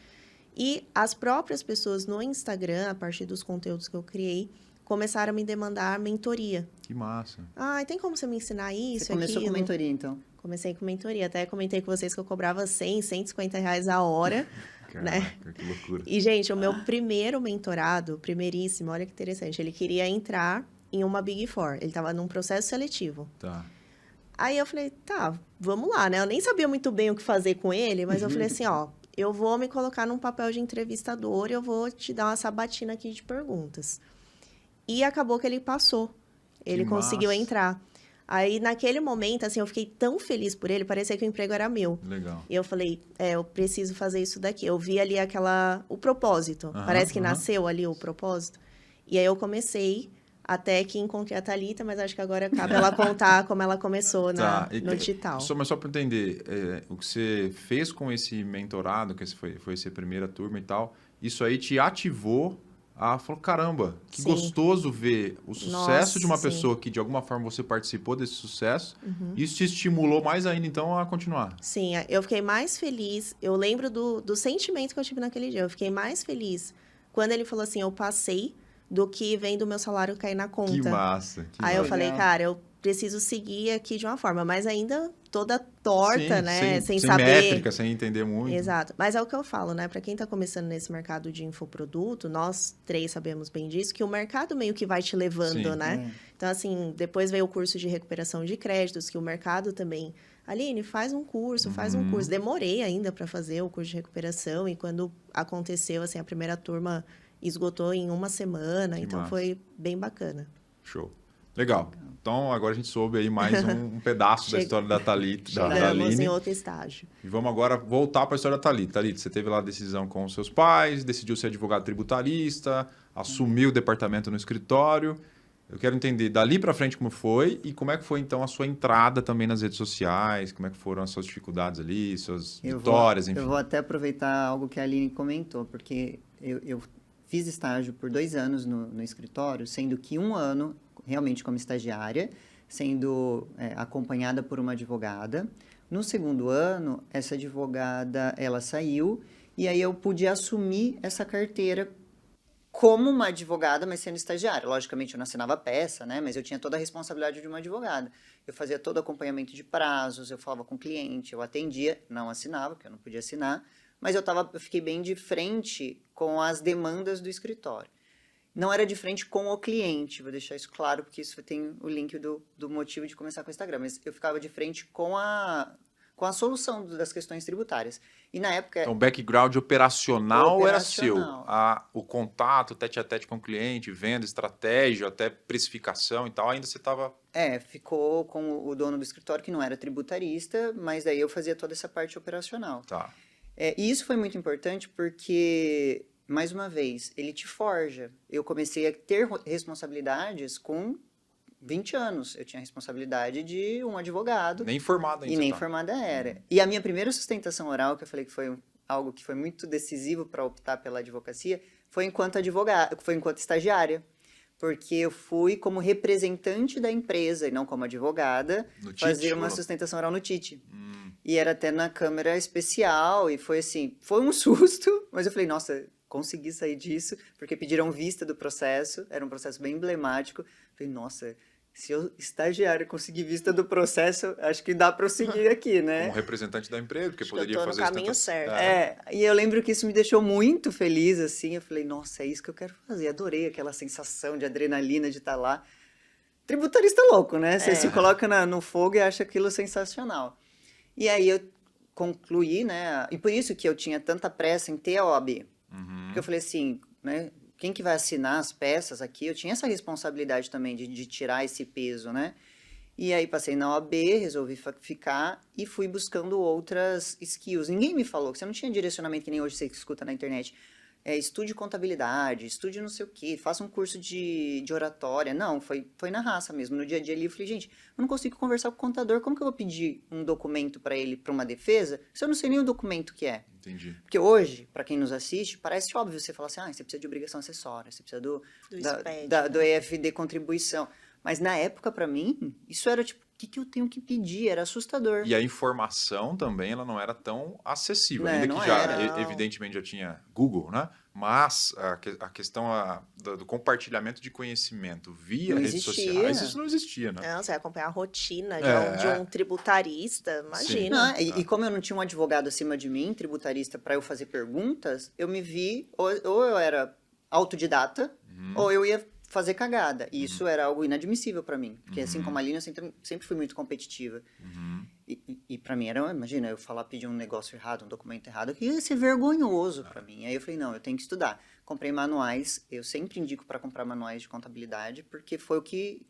E as próprias pessoas no Instagram, a partir dos conteúdos que eu criei, começaram a me demandar mentoria. Que massa. Tem como você me ensinar isso, Você começou com mentoria, então? Comecei com mentoria. Até comentei com vocês que eu cobrava 100, 150 reais a hora. Caraca, né? Que loucura. E, gente, o meu primeiro mentorado, primeiríssimo, olha que interessante, ele queria entrar em uma Big Four. Ele estava num processo seletivo. Tá. Aí eu falei, vamos lá, né? Eu nem sabia muito bem o que fazer com ele, mas eu falei assim, eu vou me colocar num papel de entrevistador e eu vou te dar uma sabatina aqui de perguntas. E acabou que ele passou. Ele conseguiu entrar. Aí, naquele momento, assim, eu fiquei tão feliz por ele, parecia que o emprego era meu. Legal. E eu falei, eu preciso fazer isso daqui. Eu vi ali o propósito. Parece que nasceu ali o propósito. E aí, eu comecei, até que encontrei a Thalita, mas acho que agora cabe ela contar como ela começou no digital. Mas só para entender, o que você fez com esse mentorado, que foi essa primeira turma e tal, isso aí te ativou falou, caramba, que gostoso ver o sucesso de uma pessoa que, de alguma forma, você participou desse sucesso. Isso te estimulou mais ainda, então, a continuar. Sim, eu fiquei mais feliz. Eu lembro do sentimento que eu tive naquele dia. Eu fiquei mais feliz quando ele falou assim, eu passei, do que vendo o meu salário cair na conta. Que massa. Aí eu falei, cara, eu preciso seguir aqui de uma forma, mas ainda toda torta, né? Sem saber. Sem métrica, sem entender muito. Exato. Mas é o que eu falo, né? Para quem está começando nesse mercado de infoproduto, nós três sabemos bem disso, que o mercado meio que vai te levando, né? Então, assim, depois veio o curso de recuperação de créditos, que o mercado também... Aline, faz um curso, faz um curso. Demorei ainda para fazer o curso de recuperação e quando aconteceu, assim, a primeira turma esgotou em uma semana, então massa. Foi bem bacana. Show. Legal. Então, agora a gente soube aí mais um pedaço da história da Thalita, da Aline. Chegamos em outro estágio. E vamos agora voltar para a história da Thalita. Thalita, você teve lá a decisão com os seus pais, decidiu ser advogado tributarista, assumiu o departamento no escritório. Eu quero entender dali para frente como foi e como é que foi, então, a sua entrada também nas redes sociais, como é que foram as suas dificuldades ali, suas vitórias, enfim. Eu vou até aproveitar algo que a Aline comentou, porque eu fiz estágio por 2 anos no escritório, sendo que 1 ano realmente como estagiária, sendo acompanhada por uma advogada. No segundo ano, essa advogada, ela saiu, e aí eu pude assumir essa carteira como uma advogada, mas sendo estagiária. Logicamente, eu não assinava peça, né? Mas eu tinha toda a responsabilidade de uma advogada. Eu fazia todo o acompanhamento de prazos, eu falava com o cliente, eu atendia, não assinava, porque eu não podia assinar, mas eu fiquei bem de frente com as demandas do escritório. Não era de frente com o cliente, vou deixar isso claro, porque isso tem o link do motivo de começar com o Instagram, mas eu ficava de frente com a solução das questões tributárias. E na época... Então, o background operacional era seu. Operacional. O contato, tete a tete com o cliente, venda, estratégia, até precificação e tal, ainda você estava... Ficou com o dono do escritório, que não era tributarista, mas daí eu fazia toda essa parte operacional. Tá. E isso foi muito importante porque, mais uma vez, ele te forja. Eu comecei a ter responsabilidades com 20 anos. Eu tinha a responsabilidade de um advogado. Nem formada ainda. E nem formada era. E a minha primeira sustentação oral, que eu falei que foi algo que foi muito decisivo para optar pela advocacia, foi enquanto advogada, foi enquanto estagiária. Porque eu fui como representante da empresa e não como advogada fazer uma sustentação oral no TIT. E era até na câmara especial e foi assim, foi um susto, mas eu falei, nossa, consegui sair disso, porque pediram vista do processo, era um processo bem emblemático. Eu falei, nossa, se eu estagiário conseguir vista do processo, acho que dá para eu seguir aqui, né? Como representante da empresa, porque acho poderia que eu tô fazer no caminho certo. E eu lembro que isso me deixou muito feliz, assim. Eu falei, nossa, é isso que eu quero fazer. Adorei aquela sensação de adrenalina de estar lá. Tributarista louco, né? Você se coloca no fogo e acha aquilo sensacional. E aí eu concluí, né? E por isso que eu tinha tanta pressa em ter a OAB. Porque eu falei assim, né? Quem que vai assinar as peças aqui? Eu tinha essa responsabilidade também de tirar esse peso, né? E aí passei na OAB, resolvi ficar e fui buscando outras skills. Ninguém me falou que você não tinha direcionamento que nem hoje você escuta na internet. Estude contabilidade, estude não sei o quê, faça um curso de oratória. Não, foi na raça mesmo. No dia a dia ali eu falei, gente, eu não consigo conversar com o contador. Como que eu vou pedir um documento para ele, para uma defesa, se eu não sei nem o documento que é? Entendi. Porque hoje, para quem nos assiste, parece óbvio você falar assim, você precisa de obrigação acessória, você precisa do EFD contribuição. Mas na época, para mim, isso era tipo, o que eu tenho que pedir? Era assustador. E a informação também, ela não era tão acessível. Ainda não que já, era. evidentemente, já tinha Google, né? Mas a questão do compartilhamento de conhecimento via redes sociais, isso não existia, né? Não, você vai acompanhar a rotina de um tributarista, imagina. E como eu não tinha um advogado acima de mim, tributarista, para eu fazer perguntas, eu me vi, ou eu era autodidata, ou eu ia fazer cagada. E isso era algo inadmissível para mim. Porque assim como a Aline, eu sempre fui muito competitiva. E para mim era, imagina, eu pedir um negócio errado, um documento errado, que ia ser vergonhoso para mim. Aí eu falei, não, eu tenho que estudar. Comprei manuais, eu sempre indico para comprar manuais de contabilidade, porque foi o que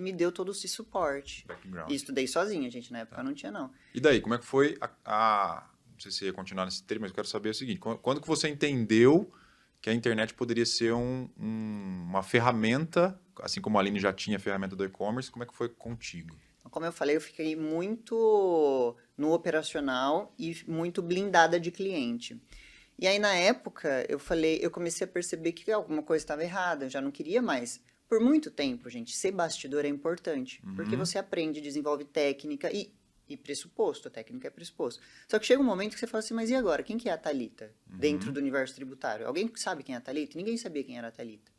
me deu todo esse suporte. Background. E estudei sozinha, gente, na época não tinha não. E daí, como é que foi não sei se ia continuar nesse termo, mas eu quero saber o seguinte, quando que você entendeu que a internet poderia ser uma ferramenta, assim como a Aline já tinha a ferramenta do e-commerce, como é que foi contigo? Como eu falei, eu fiquei muito no operacional e muito blindada de cliente. E aí, na época, eu comecei a perceber que alguma coisa estava errada, eu já não queria mais. Por muito tempo, gente, ser bastidor é importante, porque você aprende, desenvolve técnica e pressuposto, a técnica é pressuposto. Só que chega um momento que você fala assim, mas e agora? Quem que é a Thalita dentro do universo tributário? Alguém sabe quem é a Thalita? Ninguém sabia quem era a Thalita.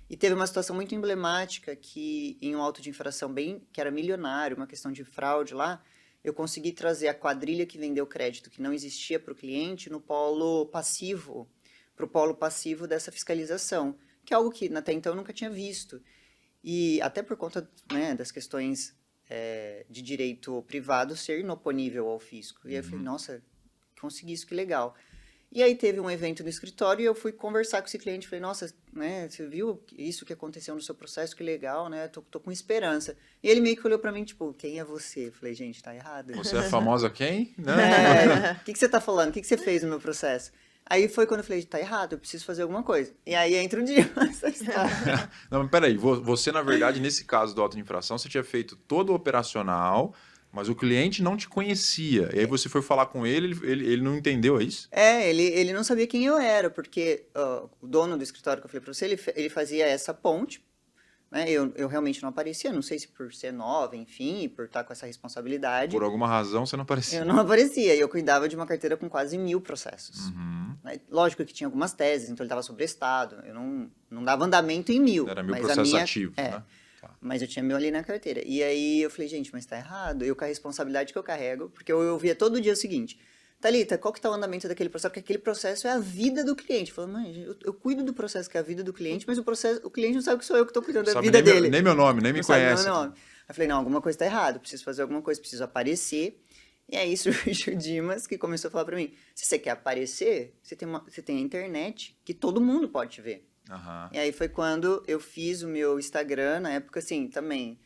E teve uma situação muito emblemática que, em um auto de infração que era milionário, uma questão de fraude lá, eu consegui trazer a quadrilha que vendeu crédito que não existia para o cliente no polo passivo, para o polo passivo dessa fiscalização, que é algo que até então eu nunca tinha visto. E até por conta, né, das questões de direito privado ser inoponível ao fisco. E aí eu falei, nossa, consegui isso, que legal. E aí teve um evento no escritório e eu fui conversar com esse cliente. Falei, nossa, né, você viu isso que aconteceu no seu processo? Que legal, né? Tô com esperança. E ele meio que olhou pra mim, tipo, quem é você? Eu falei, gente, tá errado. Você é famosa quem? Não. O que você tá falando? O que você fez no meu processo? Aí foi quando eu falei, tá errado, eu preciso fazer alguma coisa. E aí entra um dia essa história. Não, mas peraí, você, na verdade, nesse caso do auto de infração, você tinha feito todo o operacional, mas o cliente não te conhecia. E aí você foi falar com ele não entendeu, é isso? Ele não sabia quem eu era, porque o dono do escritório que eu falei pra você, ele fazia essa ponte, né? Eu realmente não aparecia, não sei se por ser nova, enfim, por estar com essa responsabilidade. Por alguma razão você não aparecia. Eu não aparecia, e eu cuidava de uma carteira com quase 1000 processos. Uhum. Né? Lógico que tinha algumas teses, então ele estava sobrestado, eu não dava andamento em 1000. Era 1000 mas processos ativos, né? Tá. Mas eu tinha 1000 ali na carteira. E aí eu falei, gente, mas tá errado. Eu com a responsabilidade que eu carrego, porque eu via todo dia o seguinte, Thalita, qual que tá o andamento daquele processo? Porque aquele processo é a vida do cliente. Eu falo, mãe, eu cuido do processo que é a vida do cliente, mas o cliente não sabe que sou eu que estou cuidando da vida dele. Nem meu nome, nem me Não sabe conhece. meu nome. Aí eu falei, não, alguma coisa tá errada, preciso fazer alguma coisa, preciso aparecer. E aí surgiu o Dimas, que começou a falar pra mim, se você quer aparecer, você tem a internet, que todo mundo pode te ver. Uhum. E aí foi quando eu fiz o meu Instagram, na época assim, também,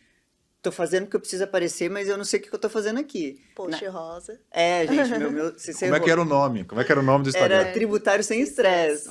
tô fazendo porque eu preciso aparecer, mas eu não sei o que eu tô fazendo aqui. Post rosa. Gente, Como é que era o nome? Como é que era o nome do Instagram? Era Tributário Sem Estresse.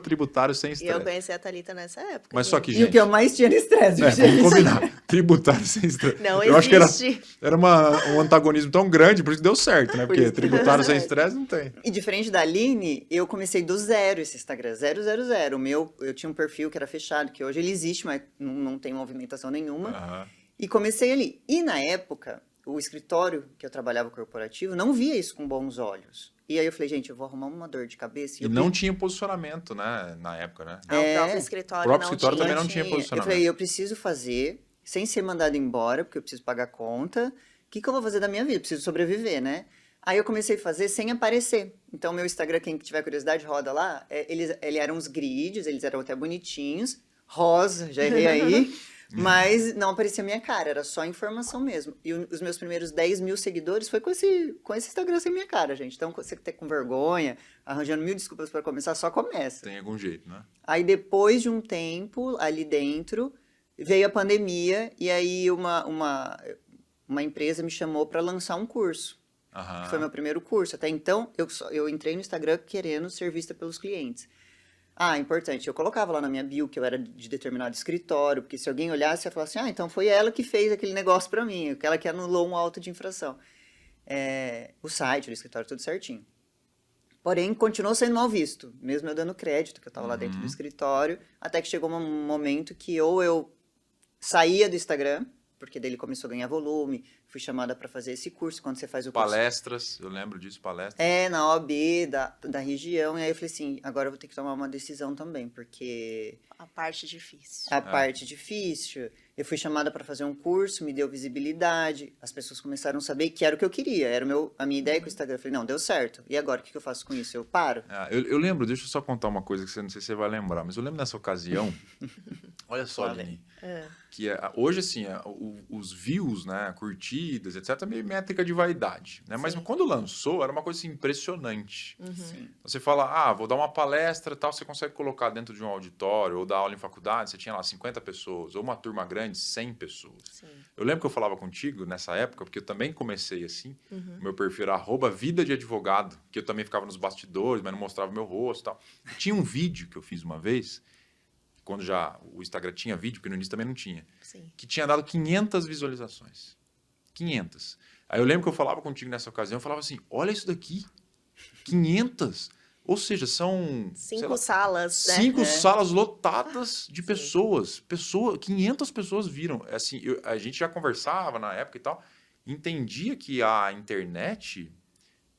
@tributário sem E eu estresse. conheci a Thalita nessa época. Mas só que, E gente... o que eu mais tinha era estresse, vamos gente. combinar. Tributário sem estresse. Não eu existe. acho que era um antagonismo tão grande, por isso que deu certo, né? Porque tributário sem estresse não tem. E diferente da Aline, eu comecei do zero esse Instagram, 000. O meu, eu tinha um perfil que era fechado, que hoje ele existe, mas não tem movimentação nenhuma. Uhum. E comecei ali. E na época, o escritório que eu trabalhava corporativo não via isso com bons olhos. E aí eu falei, gente, eu vou arrumar uma dor de cabeça. E não tinha posicionamento, né? Na época, né? O próprio escritório, O próprio escritório também não tinha Eu posicionamento. falei, eu preciso fazer, sem ser mandado embora, porque eu preciso pagar conta. O que eu vou fazer da minha vida? Eu preciso sobreviver, né? Aí eu comecei a fazer sem aparecer. Então, meu Instagram, quem tiver curiosidade, roda lá. Eles eram uns grids, eles eram até bonitinhos. Rosa, já errei aí. Mas não aparecia a minha cara, era só informação mesmo. E os meus primeiros 10.000 seguidores foi com esse Instagram sem minha cara, gente. Então, você que tá com vergonha, arranjando 1000 desculpas para começar, só começa. Tem algum jeito, né? Aí, depois de um tempo, ali dentro, veio a pandemia e aí uma empresa me chamou para lançar um curso. Uhum. Que foi meu primeiro curso. Até então, eu entrei no Instagram querendo ser vista pelos clientes. Importante, eu colocava lá na minha bio que eu era de determinado escritório, porque se alguém olhasse, ia falar assim, então foi ela que fez aquele negócio pra mim, aquela que anulou um auto de infração. O site, o escritório, tudo certinho. Porém, continuou sendo mal visto, mesmo eu dando crédito, que eu tava lá dentro do escritório, até que chegou um momento que ou eu saía do Instagram, porque daí ele começou a ganhar volume, fui chamada para fazer esse curso, quando você faz o curso... Palestras, eu lembro disso, palestras. Na OAB da região, e aí eu falei assim, agora eu vou ter que tomar uma decisão também, porque... A parte difícil. Parte difícil. Eu fui chamada para fazer um curso, me deu visibilidade, as pessoas começaram a saber que era o que eu queria, era a minha ideia com o Instagram. Eu falei, não, deu certo. E agora, o que eu faço com isso? Eu paro? Eu lembro, deixa eu só contar uma coisa que você não sei se você vai lembrar, mas eu lembro nessa ocasião, olha só, Aline, que hoje, assim, os views, né, curtidas, etc., é meio métrica de vaidade, né? Mas quando lançou, era uma coisa assim, impressionante. Você fala, vou dar uma palestra, tal, você consegue colocar dentro de um auditório, ou dar aula em faculdade, você tinha lá 50 pessoas, ou uma turma grande, 100 pessoas. Sim. Eu lembro que eu falava contigo nessa época, porque eu também comecei assim, o meu perfil era @vida de advogado, que eu também ficava nos bastidores, mas não mostrava meu rosto e tal. E tinha um vídeo que eu fiz uma vez, quando já o Instagram tinha vídeo, porque no início também não tinha, que tinha dado 500 visualizações. 500. Aí eu lembro que eu falava contigo nessa ocasião, eu falava assim, olha isso daqui, 500. Ou seja, são... 5 salas, né? 5 salas lotadas de pessoas. 500 pessoas viram. Assim, a gente já conversava na época e tal, entendia que a internet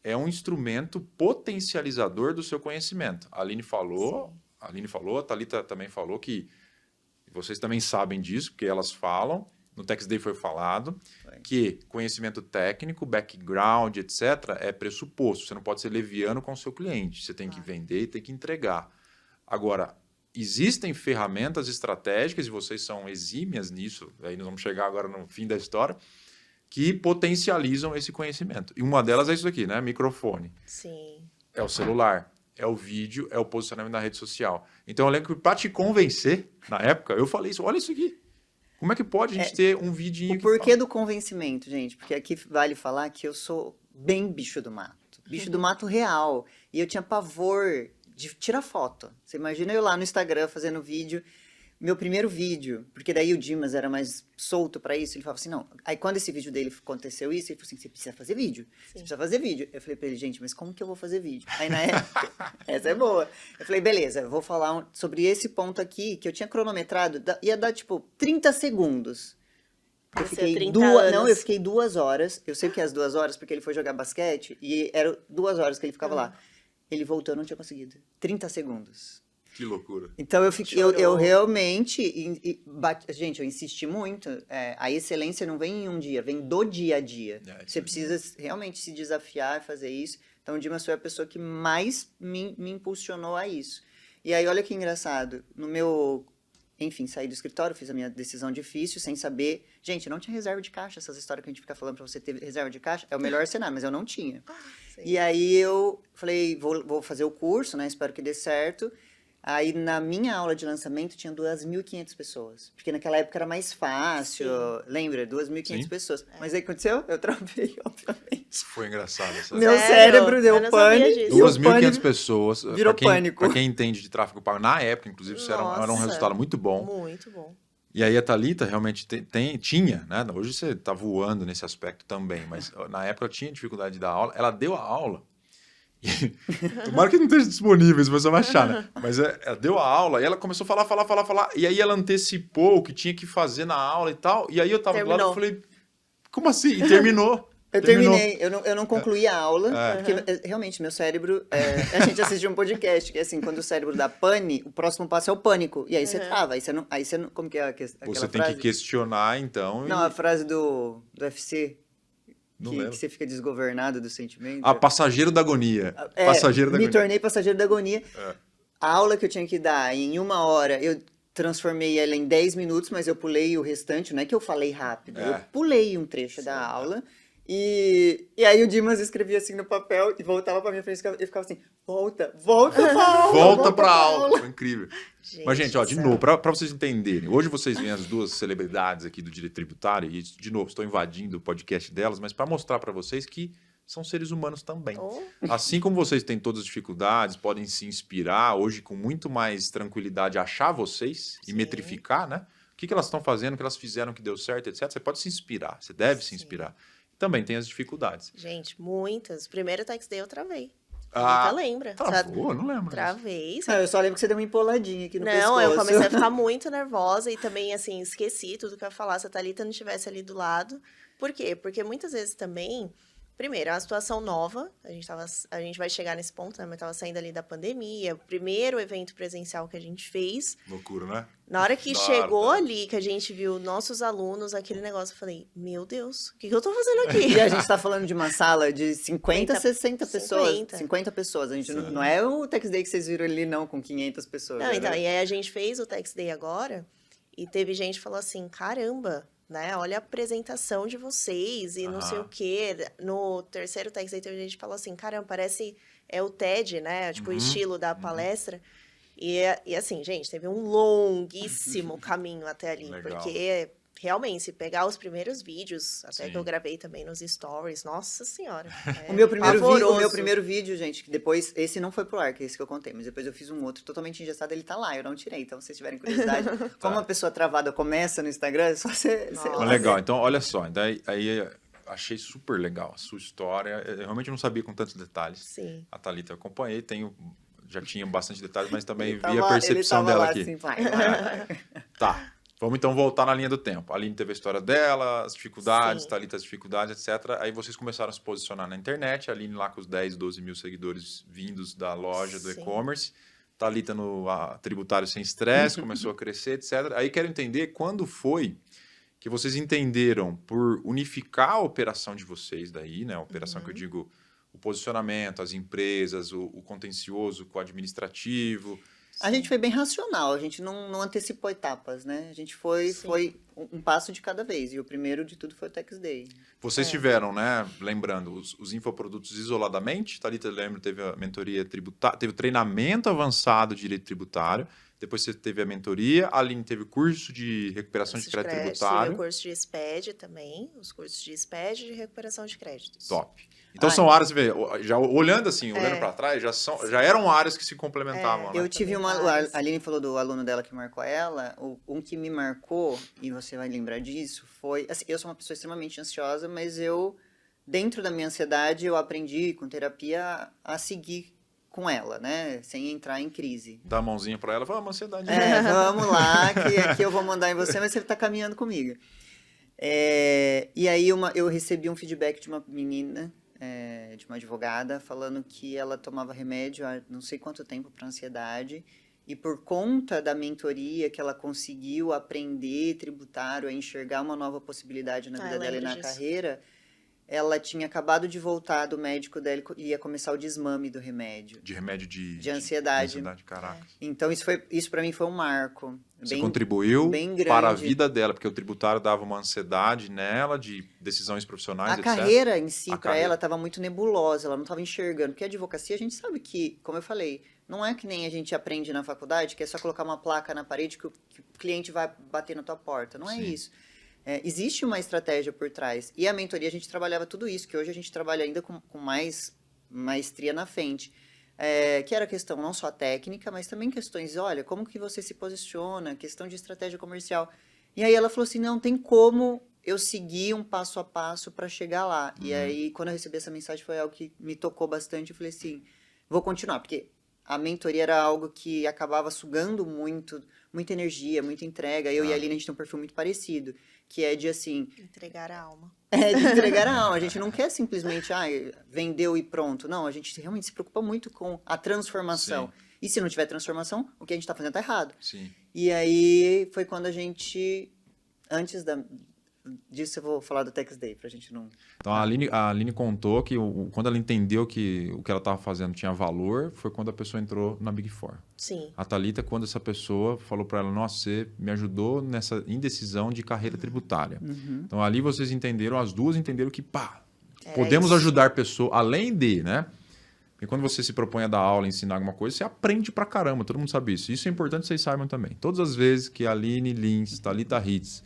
é um instrumento potencializador do seu conhecimento. A Aline falou, a Thalita também falou que vocês também sabem disso, porque elas falam, no Tax Day foi falado, que conhecimento técnico, background, etc., é pressuposto. Você não pode ser leviano com o seu cliente. Você tem que vender e tem que entregar. Agora, existem ferramentas estratégicas, e vocês são exímias nisso, aí nós vamos chegar agora no fim da história, que potencializam esse conhecimento. E uma delas é isso aqui, né? Microfone. Sim. É o celular, é o vídeo, é o posicionamento na rede social. Então, eu lembro que para te convencer, na época, eu falei isso, olha isso aqui. Como é que pode a gente ter um vidinho... O porquê do convencimento, gente? Porque aqui vale falar que eu sou bem bicho do mato. Bicho do mato real. E eu tinha pavor de tirar foto. Você imagina eu lá no Instagram fazendo vídeo, meu primeiro vídeo, porque daí o Dimas era mais solto pra isso, ele falava assim, não. Aí quando esse vídeo dele aconteceu isso, ele falou assim, você precisa fazer vídeo. Você precisa fazer vídeo. Eu falei pra ele, gente, mas como que eu vou fazer vídeo? Aí na época, essa é boa. Eu falei, beleza, eu vou falar sobre esse ponto aqui, que eu tinha cronometrado, ia dar tipo 30 segundos. Eu fiquei 30 anos. Não, eu fiquei 2 horas. Eu sei o que é as 2 horas, porque ele foi jogar basquete e eram 2 horas que ele ficava lá. Ele voltou, eu não tinha conseguido. 30 segundos. Que loucura. Então eu Chorou. realmente. Gente, eu insisti muito. A excelência não vem em um dia, vem do dia a dia. Você precisa realmente se desafiar e fazer isso. Então o Dimas foi a pessoa que mais me impulsionou a isso. E aí, olha que engraçado. No meu. Enfim, saí do escritório, fiz a minha decisão difícil, sem saber. Gente, não tinha reserva de caixa. Essas histórias que a gente fica falando pra você ter reserva de caixa é o melhor cenário, mas eu não tinha. Sim. E aí eu falei, vou fazer o curso, né? Espero que dê certo. Aí na minha aula de lançamento tinha 2.500 pessoas. Porque naquela época era mais fácil. Sim. Lembra? 2.500 Sim. pessoas. Mas aí o que aconteceu? Eu travei, obviamente. Foi engraçado essa. Meu Sério? cérebro Eu deu não sabia pânico. disso. e o 2.500 pânico pessoas. virou pânico. Pra quem entende de tráfego pago, na época, inclusive, isso era um Nossa. resultado muito bom. Muito bom. E aí a Thalita realmente tinha, né? Hoje você tá voando nesse aspecto também, mas na época ela tinha dificuldade de dar aula. Ela deu a aula. Tomara que não esteja disponível, se você vai achar, né? Mas ela deu a aula e ela começou a falar. E aí ela antecipou o que tinha que fazer na aula e tal. E aí eu tava do lado e falei, como assim? E terminou. Eu terminei, eu não concluí a aula, É. porque realmente meu cérebro, a gente assistiu um podcast, que é assim, quando o cérebro dá pane, o próximo passo é o pânico, e aí você trava, aí você não, como que é aquela Você tem frase? que questionar, então. Não, a frase do UFC, Não que lembro. você fica desgovernado do sentimento. Ah, passageiro da agonia. É, Passageiro da me agonia. tornei passageiro da agonia. É. A aula que eu tinha que dar em 1 hora, eu transformei ela em 10 minutos, mas eu pulei o restante, não é que eu falei rápido, eu pulei um trecho da aula. E aí o Dimas escrevia assim no papel e voltava pra minha frente e ficava assim, volta pra aula. Volta pra aula. Foi incrível. Mas, gente, ó, do de céu. novo, pra vocês entenderem, hoje vocês veem as duas celebridades aqui do direito tributário, e, de novo, estou invadindo o podcast delas, mas para mostrar para vocês que são seres humanos também. Oh. Assim como vocês têm todas as dificuldades, podem se inspirar hoje com muito mais tranquilidade, achar vocês e Sim. metrificar, né? O que elas estão fazendo, o que elas fizeram que deu certo, etc. Você pode se inspirar, você deve se Sim. inspirar. Também tem as dificuldades. Gente, muitas. Primeiro tax day eu travei. Ah, Nunca lembra. Travou? Não lembro. Travei. Não, eu só lembro que você deu uma empoladinha aqui no pescoço. Não, eu comecei a ficar muito nervosa e também, assim, esqueci tudo que eu ia falar se a Thalita não estivesse ali do lado. Por quê? Porque muitas vezes também, primeiro, é uma situação nova, a gente vai chegar nesse ponto, né? Mas tava saindo ali da pandemia, o primeiro evento presencial que a gente fez. Loucura, né? Na hora que Claro, chegou tá. ali, que a gente viu nossos alunos, aquele negócio, eu falei, meu Deus, o que eu tô fazendo aqui? E a gente tá falando de uma sala de 50, 60 pessoas. 50. 50 pessoas. A gente Sim. não é o Tax Day que vocês viram ali, não, com 500 pessoas. Não, Era- então, e aí a gente fez o Tax Day agora, e teve gente que falou assim, caramba, né, olha a apresentação de vocês, e não sei Aham. o quê. No terceiro Tax Day teve gente que falou assim, caramba, parece o TED, né, tipo, o Uhum, estilo da palestra. E assim, gente, teve um longuíssimo caminho até ali, Legal. porque realmente, se pegar os primeiros vídeos, até Sim. que eu gravei também nos stories, nossa senhora. O meu pavoroso. primeiro vídeo, gente, que depois, esse não foi pro ar, que é esse que eu contei, mas depois eu fiz um outro totalmente engessado, ele tá lá, eu não tirei. Então, se vocês tiverem curiosidade, como uma pessoa travada começa no Instagram, é só você... Nossa. Mas legal, então olha só, daí, aí achei super legal a sua história. Eu realmente não sabia com tantos detalhes. Sim. A Thalita eu acompanhei, já tinha bastante detalhes, mas também Ele vi tava- a percepção ele tava dela lá aqui. assim, vai. Tá, vamos então voltar na linha do tempo. A Aline teve a história dela, as dificuldades, Sim. Thalita as dificuldades, etc. Aí vocês começaram a se posicionar na internet, a Aline lá com os 10, 12 mil seguidores vindos da loja, do Sim. e-commerce. Thalita no tributário sem estresse, começou a crescer, etc. Aí quero entender quando foi que vocês entenderam por unificar a operação de vocês daí, né? A operação que eu digo, o posicionamento, as empresas, o contencioso com o administrativo. A gente foi bem racional, a gente não antecipou etapas, né? A gente foi um passo de cada vez. E o primeiro de tudo foi o Tax Day. Vocês tiveram, né? Lembrando, os infoprodutos isoladamente. Thalita, lembro, teve a mentoria tributária, teve o treinamento avançado de direito tributário, depois você teve a mentoria, a Aline teve o curso de recuperação de crédito Tive tributário. o curso de SPED também, os cursos de SPED e de recuperação de créditos. Top. Então são áreas, já olhando assim, olhando para trás, já eram áreas que se complementavam, né? Eu tive a Aline falou do aluno dela que marcou ela, um que me marcou, e você vai lembrar disso, foi, assim, eu sou uma pessoa extremamente ansiosa, mas dentro da minha ansiedade, eu aprendi com terapia a seguir com ela, né? Sem entrar em crise. Dá a mãozinha para ela, vamos, ansiedade. Vamos lá, que aqui eu vou mandar em você, mas você tá caminhando comigo. E aí eu recebi um feedback de uma menina, de uma advogada, falando que ela tomava remédio há não sei quanto tempo para ansiedade, e por conta da mentoria que ela conseguiu aprender tributário, a enxergar uma nova possibilidade na vida dela e na carreira, ela tinha acabado de voltar do médico dela e ia começar o desmame do remédio. De remédio de ansiedade. Caraca. Então, isso para mim foi um marco. Você contribuiu bem grande para a vida dela, porque o tributário dava uma ansiedade nela de decisões profissionais, etc. A carreira em si, para ela, estava muito nebulosa, ela não estava enxergando. Porque a advocacia, a gente sabe que, como eu falei, não é que nem a gente aprende na faculdade, que é só colocar uma placa na parede que o cliente vai bater na tua porta. Não é isso. Existe uma estratégia por trás. E a mentoria, a gente trabalhava tudo isso, que hoje a gente trabalha ainda com mais maestria na frente. Que era questão não só técnica, mas também questões, olha, como que você se posiciona, questão de estratégia comercial. E aí ela falou assim, não tem como eu seguir um passo a passo para chegar lá. E aí, quando eu recebi essa mensagem, foi algo que me tocou bastante. Eu falei assim, vou continuar, porque a mentoria era algo que acabava sugando muita energia, muita entrega. Eu e a Aline, a gente tem um perfil muito parecido, que é de assim... entregar a alma. De entregar a alma. A gente não quer simplesmente, vendeu e pronto. Não, a gente realmente se preocupa muito com a transformação. Sim. E se não tiver transformação, o que a gente está fazendo está errado. Sim. E aí foi quando a gente... Antes disso eu vou falar do Tax Day, pra gente não... Então, a Aline contou que quando ela entendeu que o que ela estava fazendo tinha valor, foi quando a pessoa entrou na Big Four. Sim. A Thalita, quando essa pessoa falou para ela, nossa, você me ajudou nessa indecisão de carreira tributária. Então, ali vocês entenderam, as duas entenderam que, podemos ajudar pessoas, além de, né? Porque quando você se propõe a dar aula, ensinar alguma coisa, você aprende pra caramba, todo mundo sabe isso. Isso é importante que vocês saibam também. Todas as vezes que a Aline Lins, Thalita Hitz,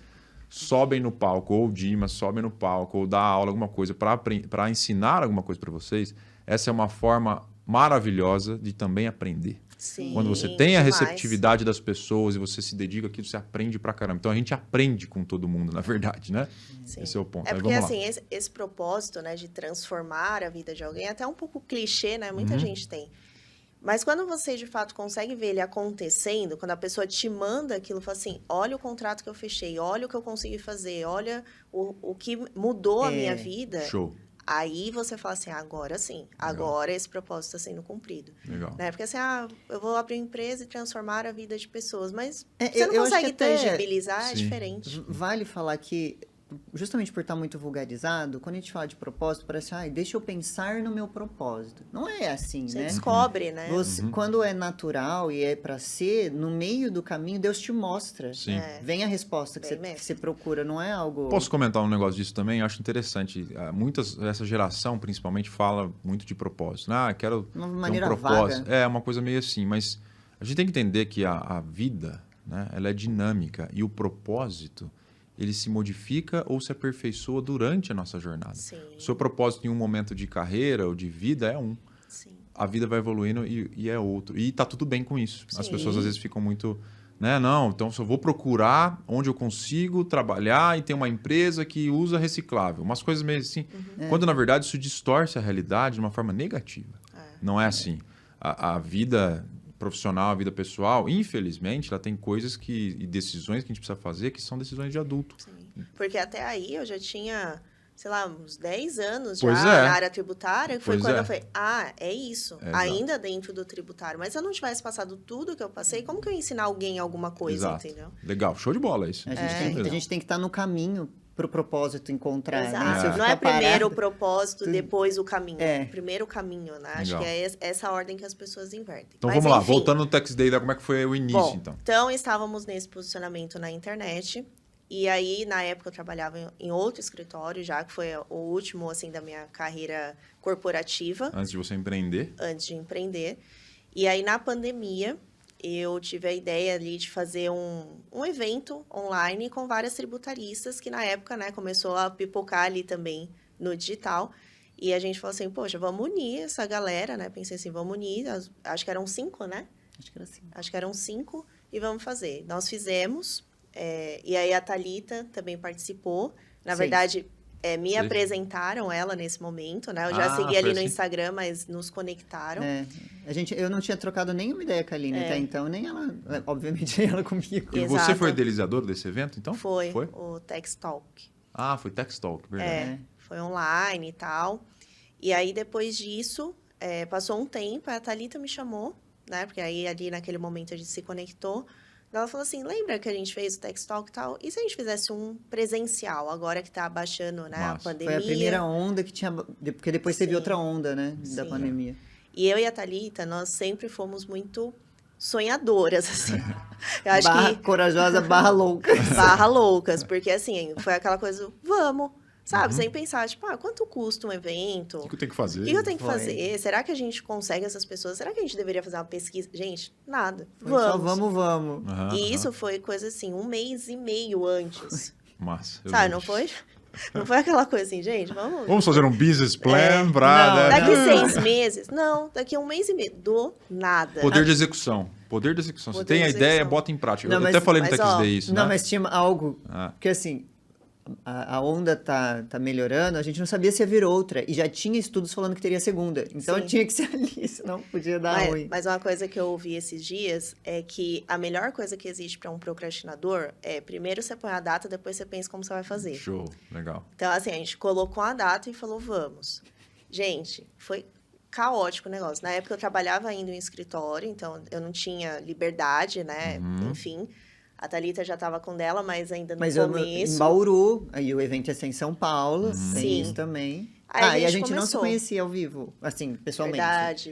sobem no palco, ou o Dimas sobem no palco, ou dá aula, alguma coisa, para ensinar alguma coisa para vocês, essa é uma forma maravilhosa de também aprender. Sim, quando você tem a receptividade das pessoas e você se dedica àquilo, você aprende pra caramba. Então, a gente aprende com todo mundo, na verdade, né? Sim. Esse é o ponto. Porque, assim, esse propósito, né, de transformar a vida de alguém é até um pouco clichê, né? Muita gente tem. Mas quando você, de fato, consegue ver ele acontecendo, quando a pessoa te manda aquilo, fala assim, olha o contrato que eu fechei, olha o que eu consegui fazer, olha o que mudou a minha vida. Show. Aí você fala assim, agora sim, agora esse propósito está sendo cumprido. Legal. Né? Porque assim, eu vou abrir uma empresa e transformar a vida de pessoas, mas você não consegue tangibilizar, é diferente. Vale falar que, justamente por estar muito vulgarizado, quando a gente fala de propósito, parece, deixa eu pensar no meu propósito. Não é assim, você né? Você descobre, né? Quando é natural e é para ser, no meio do caminho, Deus te mostra. Sim. Vem a resposta que você procura, não é algo... Posso comentar um negócio disso também? Eu acho interessante. Essa geração, principalmente, fala muito de propósito. Quero uma maneira propósito. vaga. É uma coisa meio assim, mas a gente tem que entender que a vida, né, ela é dinâmica e o propósito... ele se modifica ou se aperfeiçoa durante a nossa jornada. Sim. O seu propósito em um momento de carreira ou de vida é um. Sim. A vida vai evoluindo e é outro. E tá tudo bem com isso. Sim. As pessoas às vezes ficam muito... Não, então só vou procurar onde eu consigo trabalhar e ter uma empresa que usa reciclável. Umas coisas meio assim. Quando, na verdade, isso distorce a realidade de uma forma negativa. Não é assim. A vida... profissional, a vida pessoal, infelizmente, ela tem coisas e decisões que a gente precisa fazer que são decisões de adulto. Sim. Porque até aí eu já tinha, sei lá, uns 10 anos pois já na área tributária, que foi quando eu falei, é isso, ainda dentro do tributário. Mas se eu não tivesse passado tudo que eu passei, como que eu ia ensinar alguém alguma coisa, entendeu? Legal, show de bola isso. A gente tem que estar no caminho para o propósito encontrar. Exato. Né? Não é primeiro o propósito, depois o caminho. Primeiro o caminho, né? Legal. Acho que é essa ordem que as pessoas invertem. Então, vamos lá. Voltando no Tax Day, como é que foi o início, então? Então, estávamos nesse posicionamento na internet. E aí, na época, eu trabalhava em outro escritório já, que foi o último, assim, da minha carreira corporativa. Antes de você empreender? Antes de empreender. E aí, na pandemia, eu tive a ideia ali de fazer um evento online com várias tributaristas, que na época, né, começou a pipocar ali também no digital. E a gente falou assim, poxa, vamos unir essa galera, né? Pensei assim, vamos unir, acho que eram 5, né? Acho que era assim. Acho que eram 5 e vamos fazer. Nós fizemos, e aí a Thalita também participou. Na Sim. verdade, me Sim. apresentaram ela nesse momento, né? Eu já Ah, segui foi ali no assim? Instagram, mas nos conectaram. Eu não tinha trocado nenhuma ideia com a Aline até então, nem ela, obviamente, nem ela comigo. E Exato. você foi idealizador desse evento, então? Foi o Tex Talk. Ah, foi Tex Talk, verdade. Foi online e tal. E aí, depois disso, passou um tempo, a Thalita me chamou, né? Porque aí, ali, naquele momento, a gente se conectou. Ela falou assim, lembra que a gente fez o Tex Talk e tal? E se a gente fizesse um presencial, agora que tá baixando, né, a Massa. pandemia? Foi a primeira onda que tinha... Porque depois teve Sim. outra onda, né? Da Sim. pandemia. E eu e a Thalita, nós sempre fomos muito sonhadoras, assim. Eu acho Barra que... corajosa, barra louca. Barra loucas, porque, assim, foi aquela coisa, vamos... Sabe, sem pensar, tipo, quanto custa um evento? O que eu tenho que fazer? O que eu tenho que Foi. fazer? Será que a gente consegue essas pessoas? Será que a gente deveria fazer uma pesquisa? Gente, nada. Só Vamos. vamos. Aham, E aham. isso foi coisa assim, 1 mês e meio antes. Massa. eu Sabe, lembro não disso. foi? Não foi aquela coisa assim, gente, vamos... Vamos fazer um business plan pra... Não, né? Daqui 6 meses? Não, daqui 1 mês e meio. Do nada. Poder de execução. Poder de execução. Você Poder tem a de ideia, execução. bota em prática. Não, Eu mas- até falei no mas, Tex ó, Day isso, Não, né? mas tinha algo... Ah. Porque assim, a onda tá melhorando, a gente não sabia se ia vir outra. E já tinha estudos falando que teria segunda. Então Sim. tinha que ser ali, senão podia dar ruim. Mas uma coisa que eu ouvi esses dias é que a melhor coisa que existe para um procrastinador é primeiro você põe a data, depois você pensa como você vai fazer. Show, legal. Então, assim, a gente colocou a data e falou, vamos. Gente, foi caótico o negócio. Na época, eu trabalhava ainda em escritório, então eu não tinha liberdade, né? Enfim, a Thalita já estava com dela, mas ainda no Mas começo. em Bauru, aí o evento ia ser em São Paulo, tem Sim. isso também. Aí E a gente não se começou. conhecia ao vivo, assim, pessoalmente.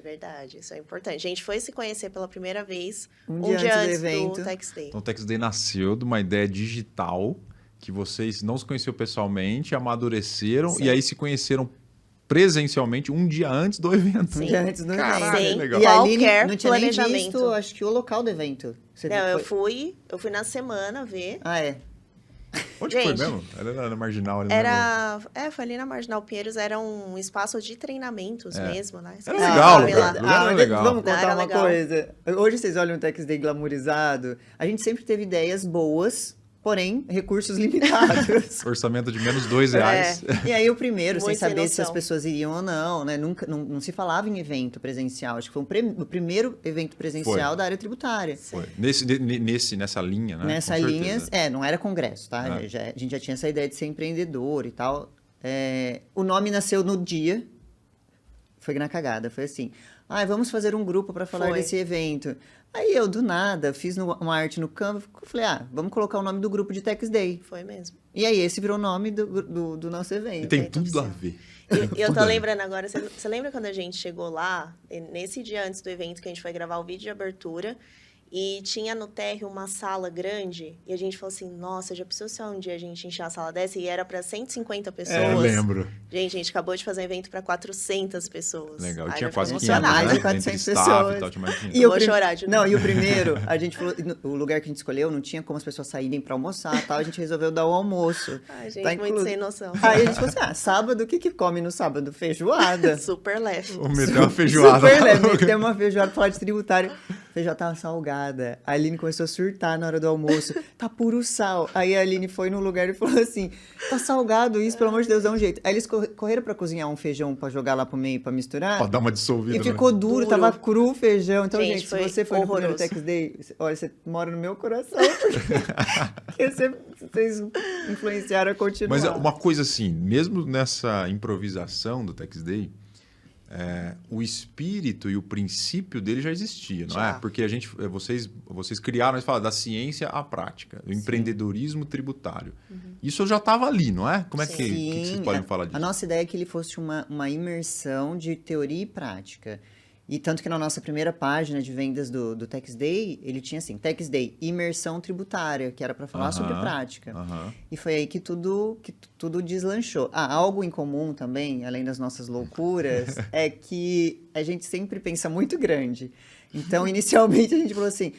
Verdade. Isso é importante. A gente foi se conhecer pela primeira vez Um um dia dia antes do antes do evento. Tex Day. Então o Tex Day nasceu de uma ideia digital que vocês não se conheciam pessoalmente, amadureceram Sim. e aí se conheceram presencialmente um dia antes do evento. Um Sim. dia antes do Caralho, evento. Sem legal. E a Aline qualquer não tinha nem planejamento. visto, acho que o local do evento. Você Não, eu foi- fui na semana ver. Ah, é. Onde que foi Gente, mesmo? Era na Marginal. Ali, né? Foi ali na Marginal Pinheiros, era um espaço de treinamentos mesmo, né? Era Vocês legal, sabem lugar. lá. Lugar era legal. Vamos Não, contar era uma legal. coisa. Hoje vocês olham o Tex Day glamourizado. A gente sempre teve ideias boas, porém, recursos limitados. Orçamento de menos R$2. E aí o primeiro, sem Muito sem saber se as noção. pessoas iriam ou não, né? Nunca, não se falava em evento presencial. Acho que foi o primeiro evento presencial Foi. da área tributária. Foi. Nessa linha, né? Nessa Com linha, certeza. não era congresso, tá? Ah. A gente já tinha essa ideia de ser empreendedor e tal. O nome nasceu no dia, foi na cagada, foi assim. Vamos fazer um grupo para falar Foi. desse evento. Aí eu, do nada, fiz uma arte no Canva, falei, vamos colocar o nome do grupo de Tex Day. Foi mesmo. E aí esse virou o nome do nosso E evento. tem Então, tudo a sim. ver. E eu Tudo tô a ver. lembrando agora, você lembra quando a gente chegou lá, nesse dia antes do evento, que a gente foi gravar o vídeo de abertura, e tinha no térreo uma sala grande, e a gente falou assim, nossa, já pensou se um dia a gente encher a sala dessa? E era para 150 pessoas. Eu lembro. Gente, a gente acabou de fazer um evento para 400 pessoas. Legal. E Ai, tinha eu fiquei quase 500, emocionada. Mais de né? 400 Entre staff pessoas. e tal, tinha mais de 500. E Eu o vou chorar de novo. Não, e o primeiro, a gente falou, o lugar que a gente escolheu não tinha como as pessoas saírem pra almoçar e tal, a gente resolveu dar o almoço. Ai, gente, Tá muito incluso. sem noção. Aí a gente falou assim, sábado, o que come no sábado? Feijoada. Super leve. Vou meter uma feijoada. Super leve, meteu uma feijoada pra falar de tributário. A feijoada tava salgada. A Aline começou a surtar na hora do almoço. Tá puro sal. Aí a Aline foi no lugar e falou assim, tá salgado isso, pelo amor de Deus, dá um jeito. Aí eles correram pra cozinhar um feijão pra jogar lá pro meio, pra misturar. Pra dar uma dissolvida. E né? ficou duro, Duro. tava cru o feijão. Então, Gente, gente, se foi você foi no primeiro horroroso. Tex Day, olha, você mora no meu coração. Porque vocês influenciaram a continuar. Mas uma coisa assim, mesmo nessa improvisação do Tex Day, o espírito e o princípio dele já existia, não é? Já. Porque vocês criaram, eles falam, da ciência à prática, do empreendedorismo tributário. Isso já estava ali, não é? Como é que, Sim, que vocês podem falar disso? A nossa ideia é que ele fosse uma imersão de teoria e prática. E tanto que na nossa primeira página de vendas do Tax Day, ele tinha assim, Tax Day, imersão tributária, que era para falar sobre prática. E foi aí que tudo deslanchou. Algo em comum também, além das nossas loucuras, é que a gente sempre pensa muito grande. Então, inicialmente, a gente falou assim,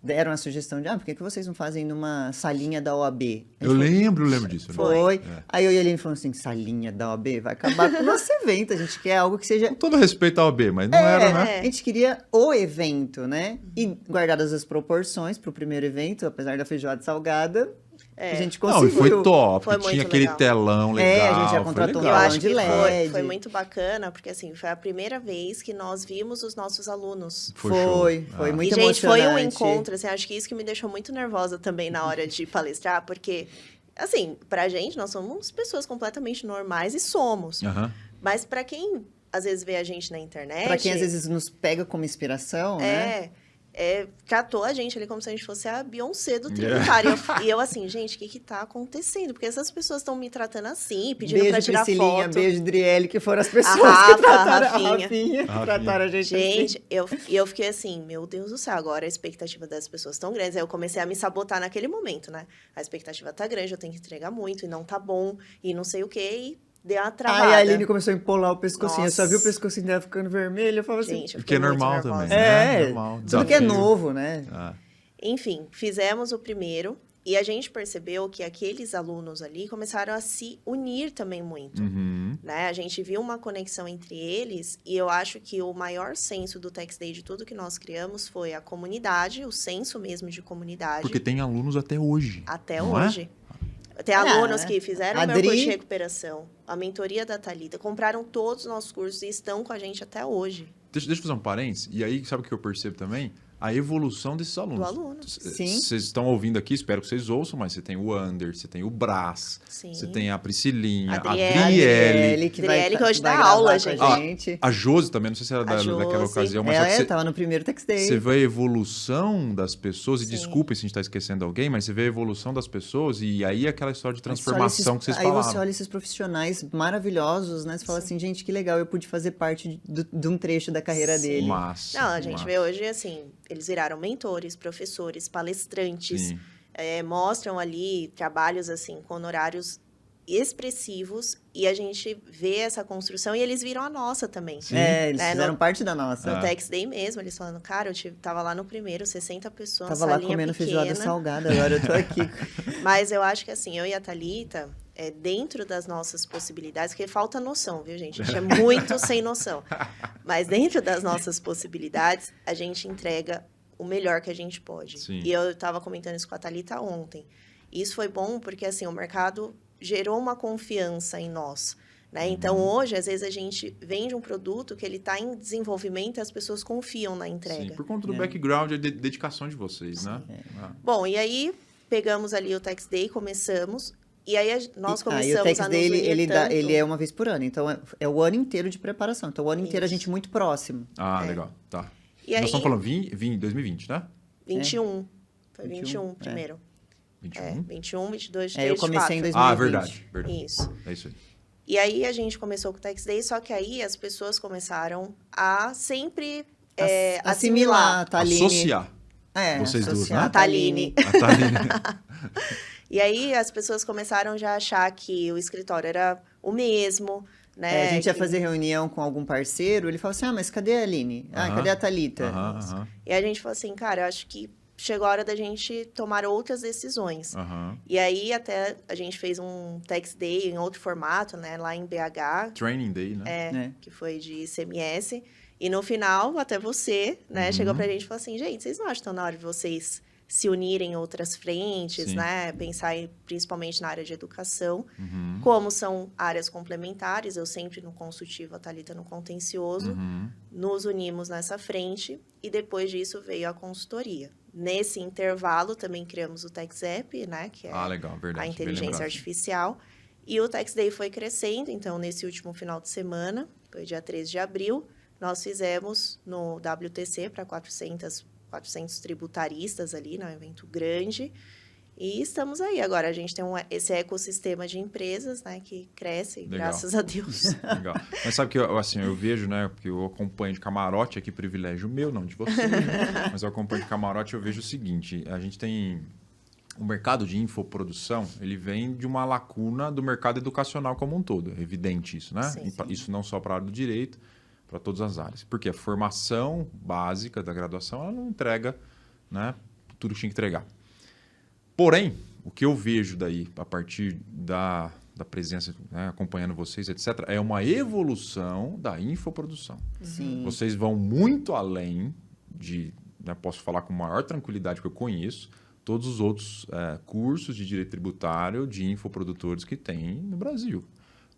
deram a sugestão de, por que vocês não fazem numa salinha da OAB? Eu lembro disso. Foi. Aí eu e a Aline falamos assim, salinha da OAB? Vai acabar com o nosso evento, a gente quer algo que seja... Com todo respeito à OAB, mas não era, né? A gente queria o evento, né? E guardadas as proporções para o primeiro evento, apesar da feijoada salgada, a gente conseguiu. Não, e foi top, foi tinha aquele legal. telão legal. A gente já contratou um Eu telão acho de que LED. foi muito bacana, porque assim, foi a primeira vez que nós vimos os nossos alunos. Foi muito E, gente, foi um emocionante. encontro, assim, acho que isso que me deixou muito nervosa também na hora de palestrar, porque, assim, pra gente, nós somos pessoas completamente normais e somos. Mas pra quem, às vezes, vê a gente na internet... Pra quem, às vezes, nos pega como inspiração, né? Tratou a gente ali como se a gente fosse a Beyoncé do tributário. E eu assim, gente, o que tá acontecendo? Porque essas pessoas estão me tratando assim, pedindo pra tirar Priscilinha, foto. Beijo, Driele, que foram as pessoas que trataram a Rafinha. Que trataram a gente Gente, assim. eu fiquei assim, meu Deus do céu, agora a expectativa das pessoas tão grande. Aí eu comecei a me sabotar naquele momento, né? A expectativa tá grande, eu tenho que entregar muito, e não tá bom, e não sei o quê, e deu uma travada. Aí a Aline começou a empolar o pescocinho. Nossa. Eu só vi o pescocinho dela ficando vermelho. Eu falava assim... Gente, eu porque é fiquei muito normal nervosa. também, né? Normal, tudo desafio. que é novo, né? Enfim, fizemos o primeiro e a gente percebeu que aqueles alunos ali começaram a se unir também muito, né? A gente viu uma conexão entre eles e eu acho que o maior senso do Tax Day de tudo que nós criamos foi a comunidade, o senso mesmo de comunidade. Porque tem alunos até hoje. Até não hoje. Tem alunos que fizeram o meu curso de recuperação, a mentoria da Thalita, compraram todos os nossos cursos e estão com a gente até hoje. Deixa eu fazer um parênteses. E aí, sabe o que eu percebo também? A evolução desses alunos. Do aluno. Sim. Vocês estão ouvindo aqui, espero que vocês ouçam, mas você tem o Ander, você tem o Brás, você tem a Priscilinha, a Driele. Que hoje dá gravar aula, com gente. a gente. A Josi também, não sei se era daquela ocasião, mas Ela estava no primeiro Tax Day. Você vê a evolução das pessoas, e desculpem se a gente está esquecendo alguém, mas você vê a evolução das pessoas e aí aquela história de transformação que vocês falaram. Aí você olha esses profissionais maravilhosos, né? Você fala assim, gente, que legal, eu pude fazer parte de um trecho da carreira dele. Massa. Não, a gente vê hoje, assim, eles viraram mentores, professores, palestrantes, mostram ali trabalhos, assim, com honorários expressivos e a gente vê essa construção e eles viram a nossa também. Eles fizeram parte da nossa. No Tax Day mesmo, eles falando, cara, eu tava lá no primeiro, 60 pessoas, tava lá comendo pequena. feijoada salgada, agora eu tô aqui. Mas eu acho que assim, eu e a Thalita, dentro das nossas possibilidades, porque falta noção, viu, gente? A gente é muito sem noção. Mas dentro das nossas possibilidades, a gente entrega o melhor que a gente pode. Sim. E eu estava comentando isso com a Thalita ontem. E isso foi bom porque, assim, o mercado gerou uma confiança em nós, né? Então, hoje, às vezes, a gente vende um produto que ele está em desenvolvimento e as pessoas confiam na entrega. Sim, por conta do background e dedicação de vocês, né? Bom, e aí, pegamos ali o Tax Day, começamos... E aí, nós começamos o Tax a nos Day, unir tanto. ele é uma vez por ano. Então, é o ano inteiro de preparação. Então, o ano inteiro a gente muito próximo. Legal. Tá. E nós aí, estamos falando 2020, né? 21. Foi 21 primeiro. 21? 21, 22, 23, eu comecei 24. em 2020. Verdade. Isso. É isso aí. E aí, a gente começou com o Tax Day, só que aí as pessoas começaram a sempre assimilar a Thaline. Associar. Vocês duas, né? A Thaline. A Thaline. E aí, as pessoas começaram já a achar que o escritório era o mesmo, né? A gente ia fazer reunião com algum parceiro, ele falou assim, mas cadê a Aline? Cadê a Thalita? E a gente falou assim, cara, eu acho que chegou a hora da gente tomar outras decisões. E aí, até a gente fez um Tax Day em outro formato, né? Lá em BH. Training Day, né? Que foi de ICMS. E no final, até você, né? Chegou pra gente e falou assim, gente, vocês não acham que estão na hora de vocês se unirem em outras frentes, né? Pensar principalmente na área de educação. Como são áreas complementares, eu sempre no consultivo, a Thalita no contencioso, nos unimos nessa frente e depois disso veio a consultoria. Nesse intervalo também criamos o Tax App, né? Que é legal, verdade, a inteligência artificial. E o Tax Day foi crescendo, então nesse último final de semana, foi dia 13 de abril, nós fizemos no WTC para 400 tributaristas ali, né? Um evento grande. E estamos aí. Agora, a gente tem esse ecossistema de empresas, né, que cresce, Legal. graças a Deus. Legal. Mas sabe que eu vejo, né? Porque eu acompanho de camarote aqui, privilégio meu, não de você. Mas eu acompanho de camarote, eu vejo o seguinte: a gente tem o mercado de infoprodução, ele vem de uma lacuna do mercado educacional como um todo. É evidente isso, né? Sim. Isso não só para a área do direito, para todas as áreas. Porque a formação básica da graduação, ela não entrega, né, tudo que tinha que entregar. Porém, o que eu vejo daí, a partir da presença, né, acompanhando vocês, etc., é uma evolução da infoprodução. Sim. Vocês vão muito além de, né, posso falar com maior tranquilidade que eu conheço, todos os outros cursos de direito tributário de infoprodutores que tem no Brasil.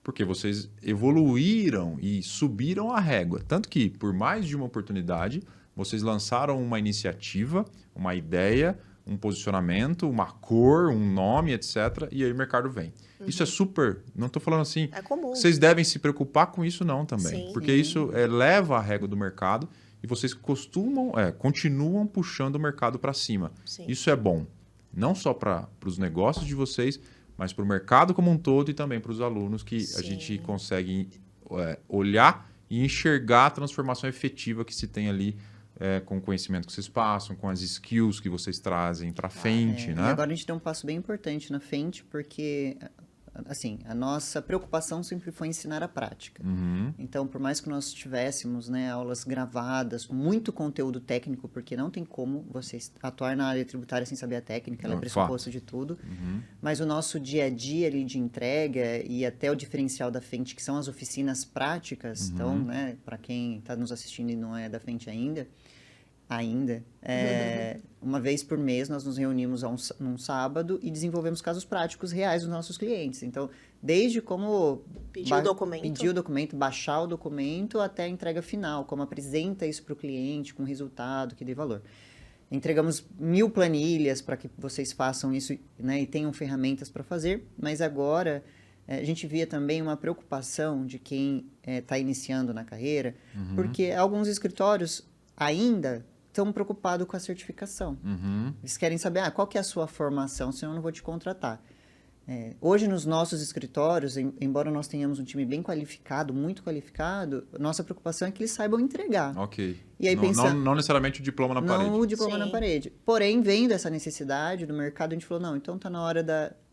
Porque vocês evoluíram e subiram a régua. Tanto que, por mais de uma oportunidade, vocês lançaram uma iniciativa, uma ideia, um posicionamento, uma cor, um nome, etc. E aí o mercado vem. Isso é super... Não estou falando assim... É comum. Vocês devem se preocupar com isso não também. Sim. Porque isso leva a régua do mercado e vocês continuam puxando o mercado para cima. Sim. Isso é bom. Não só para os negócios de vocês, mas para o mercado como um todo e também para os alunos que a gente consegue olhar e enxergar a transformação efetiva que se tem ali com o conhecimento que vocês passam, com as skills que vocês trazem para frente, né? E agora a gente tem um passo bem importante na frente, porque assim, a nossa preocupação sempre foi ensinar a prática. Então, por mais que nós tivéssemos, né, aulas gravadas, muito conteúdo técnico, porque não tem como você atuar na área tributária sem saber a técnica, ela é pressuposto de tudo. Mas o nosso dia a dia ali de entrega e até o diferencial da Fendt, que são as oficinas práticas, então, né, para quem está nos assistindo e não é da Fendt ainda, uma vez por mês nós nos reunimos num sábado e desenvolvemos casos práticos reais dos nossos clientes. Então, desde como pedir o documento, baixar o documento, até a entrega final, como apresenta isso para o cliente, com resultado que dê valor. Entregamos 1000 planilhas para que vocês façam isso, né, e tenham ferramentas para fazer, mas agora a gente via também uma preocupação de quem está iniciando na carreira, porque alguns escritórios ainda estão preocupados com a certificação. Eles querem saber, qual que é a sua formação, senão eu não vou te contratar. Hoje, nos nossos escritórios, embora nós tenhamos um time bem qualificado, muito qualificado, nossa preocupação é que eles saibam entregar. Ok. E aí, não necessariamente o diploma na parede. Não o diploma na parede. Porém, vendo essa necessidade do mercado, a gente falou, não, então está na hora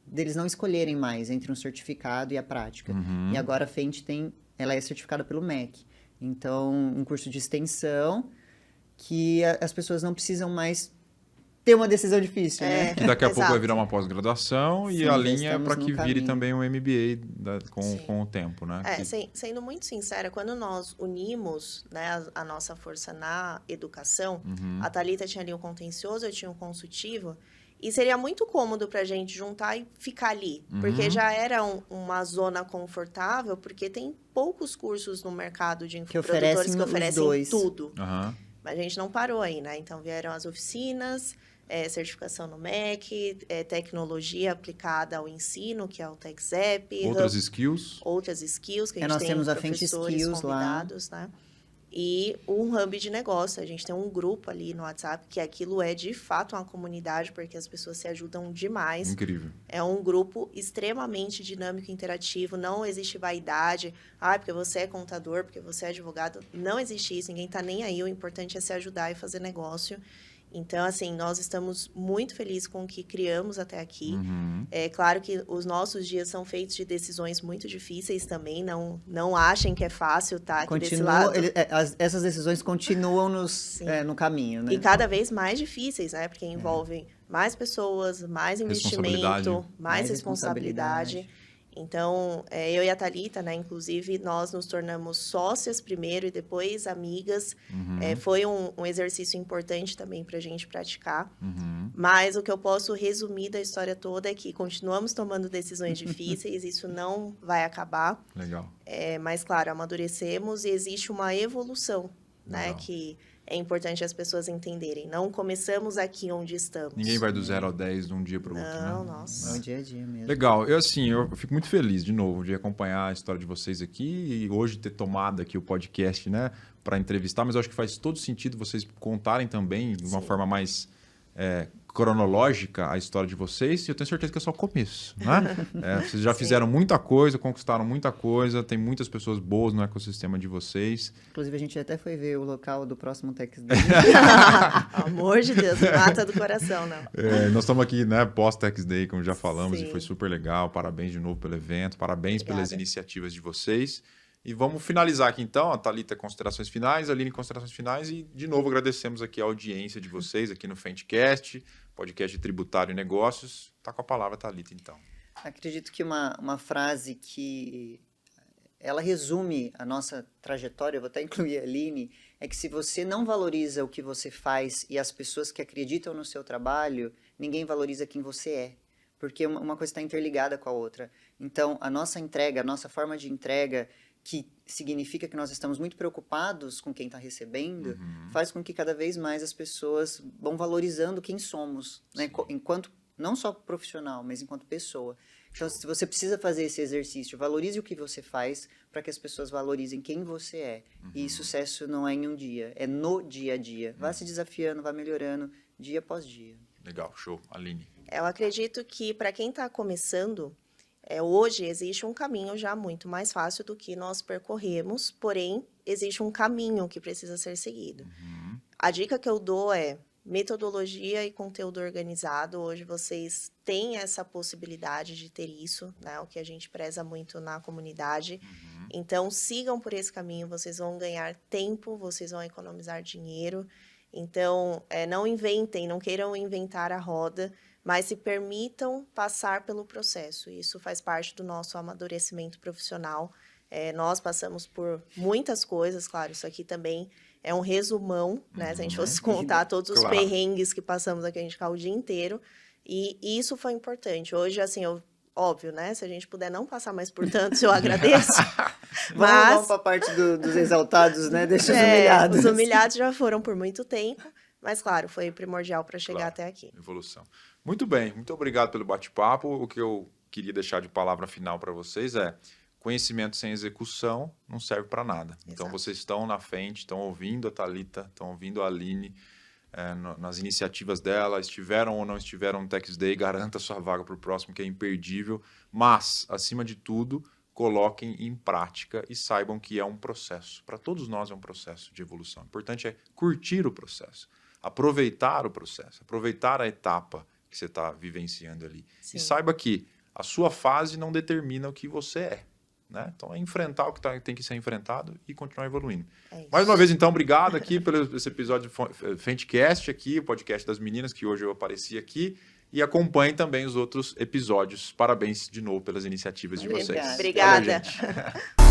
deles não escolherem mais entre um certificado e a prática. E agora a Fendt ela é certificada pelo MEC. Então, um curso de extensão que as pessoas não precisam mais ter uma decisão difícil, né? Que daqui a pouco vai virar uma pós-graduação e a linha é para que vire também um MBA com o tempo, né? Sendo muito sincera, quando nós unimos, né, a nossa força na educação, a Thalita tinha ali um contencioso, eu tinha um consultivo, e seria muito cômodo para a gente juntar e ficar ali, porque já era uma zona confortável, porque tem poucos cursos no mercado de infoprodutores que oferecem tudo. Mas a gente não parou aí, né? Então, vieram as oficinas, certificação no MEC, tecnologia aplicada ao ensino, que é o TechZap. Outras skills que a gente nós tem temos a Fendt professores Skills convidados, lá, né? E um hub de negócio. A gente tem um grupo ali no WhatsApp, que aquilo é, de fato, uma comunidade, porque as pessoas se ajudam demais. Incrível. É um grupo extremamente dinâmico e interativo. Não existe vaidade. Porque você é contador, porque você é advogado. Não existe isso. Ninguém está nem aí. O importante é se ajudar e fazer negócio. Então, assim, nós estamos muito felizes com o que criamos até aqui. É claro que os nossos dias são feitos de decisões muito difíceis também. Não achem que é fácil estar aqui desse lado. Essas decisões continuam no caminho, né? E cada vez mais difíceis, né? Porque envolvem mais pessoas, mais investimento, mais responsabilidade. Então, eu e a Thalita, né, inclusive, nós nos tornamos sócias primeiro e depois amigas. Foi um exercício importante também para a gente praticar. Mas o que eu posso resumir da história toda é que continuamos tomando decisões difíceis, isso não vai acabar. Legal. Mas, claro, amadurecemos e existe uma evolução, né, que é importante as pessoas entenderem. Não começamos aqui onde estamos. Ninguém vai do 0 ao 10 de um dia para o outro, né? Não, nossa. É o dia a dia mesmo. Legal. Eu fico muito feliz, de novo, de acompanhar a história de vocês aqui e hoje ter tomado aqui o podcast, né, para entrevistar, mas eu acho que faz todo sentido vocês contarem também de uma forma mais cronológica a história de vocês, e eu tenho certeza que é só o começo, né? Vocês já fizeram muita coisa, conquistaram muita coisa, tem muitas pessoas boas no ecossistema de vocês. Inclusive, a gente até foi ver o local do próximo Techs Day. Amor de Deus, mata do coração, não. Nós estamos aqui, né, pós-Techs Day, como já falamos, Sim. e foi super legal. Parabéns de novo pelo evento, parabéns Obrigada. pelas iniciativas de vocês. E vamos finalizar aqui então, a Thalita, considerações finais, a Aline, considerações finais, e de novo agradecemos aqui a audiência de vocês aqui no Fentcast, podcast de tributário e negócios. Tá com a palavra, Thalita, então. Acredito que uma frase que ela resume a nossa trajetória, eu vou até incluir a Aline, é que se você não valoriza o que você faz e as pessoas que acreditam no seu trabalho, ninguém valoriza quem você é. Porque uma coisa está interligada com a outra. Então, a nossa entrega, a nossa forma de entrega, que significa que nós estamos muito preocupados com quem está recebendo, faz com que cada vez mais as pessoas vão valorizando quem somos, né? Enquanto, não só profissional, mas enquanto pessoa. Então, se você precisa fazer esse exercício, valorize o que você faz para que as pessoas valorizem quem você é. E sucesso não é em um dia, é no dia a dia. Vá se desafiando, vá melhorando, dia após dia. Legal, show. Aline. Eu acredito que para quem está começando, hoje existe um caminho já muito mais fácil do que nós percorremos, porém, existe um caminho que precisa ser seguido. A dica que eu dou é metodologia e conteúdo organizado. Hoje vocês têm essa possibilidade de ter isso, né? O que a gente preza muito na comunidade. Então, sigam por esse caminho, vocês vão ganhar tempo, vocês vão economizar dinheiro. Então, não inventem, não queiram inventar a roda, mas se permitam passar pelo processo. Isso faz parte do nosso amadurecimento profissional. Nós passamos por muitas coisas, claro, isso aqui também é um resumão, né? Se a gente fosse contar todos os perrengues que passamos aqui, a gente ficar o dia inteiro. E isso foi importante. Hoje, assim, óbvio, né? Se a gente puder não passar mais por tantos, eu agradeço. Vamos para a parte dos exaltados, né? Deixa os humilhados. Os humilhados já foram por muito tempo. Mas, claro, foi primordial para chegar até aqui. Evolução. Muito bem, muito obrigado pelo bate-papo. O que eu queria deixar de palavra final para vocês é: conhecimento sem execução não serve para nada. Exato. Então, vocês estão na frente, estão ouvindo a Thalita, estão ouvindo a Aline, nas iniciativas dela, estiveram ou não estiveram no Techs Day, garanta sua vaga para o próximo, que é imperdível. Mas, acima de tudo, coloquem em prática e saibam que é um processo. Para todos nós é um processo de evolução. O importante é curtir o processo, aproveitar o processo, aproveitar a etapa que você está vivenciando ali. Sim. E saiba que a sua fase não determina o que você é, né? Então, é enfrentar o que tem que ser enfrentado e continuar evoluindo. Mais uma vez, então, obrigado aqui pelo esse episódio do Fentcast, aqui, o podcast das meninas, que hoje eu apareci aqui. E acompanhem também os outros episódios. Parabéns de novo pelas iniciativas de vocês. Obrigada. Valeu, gente.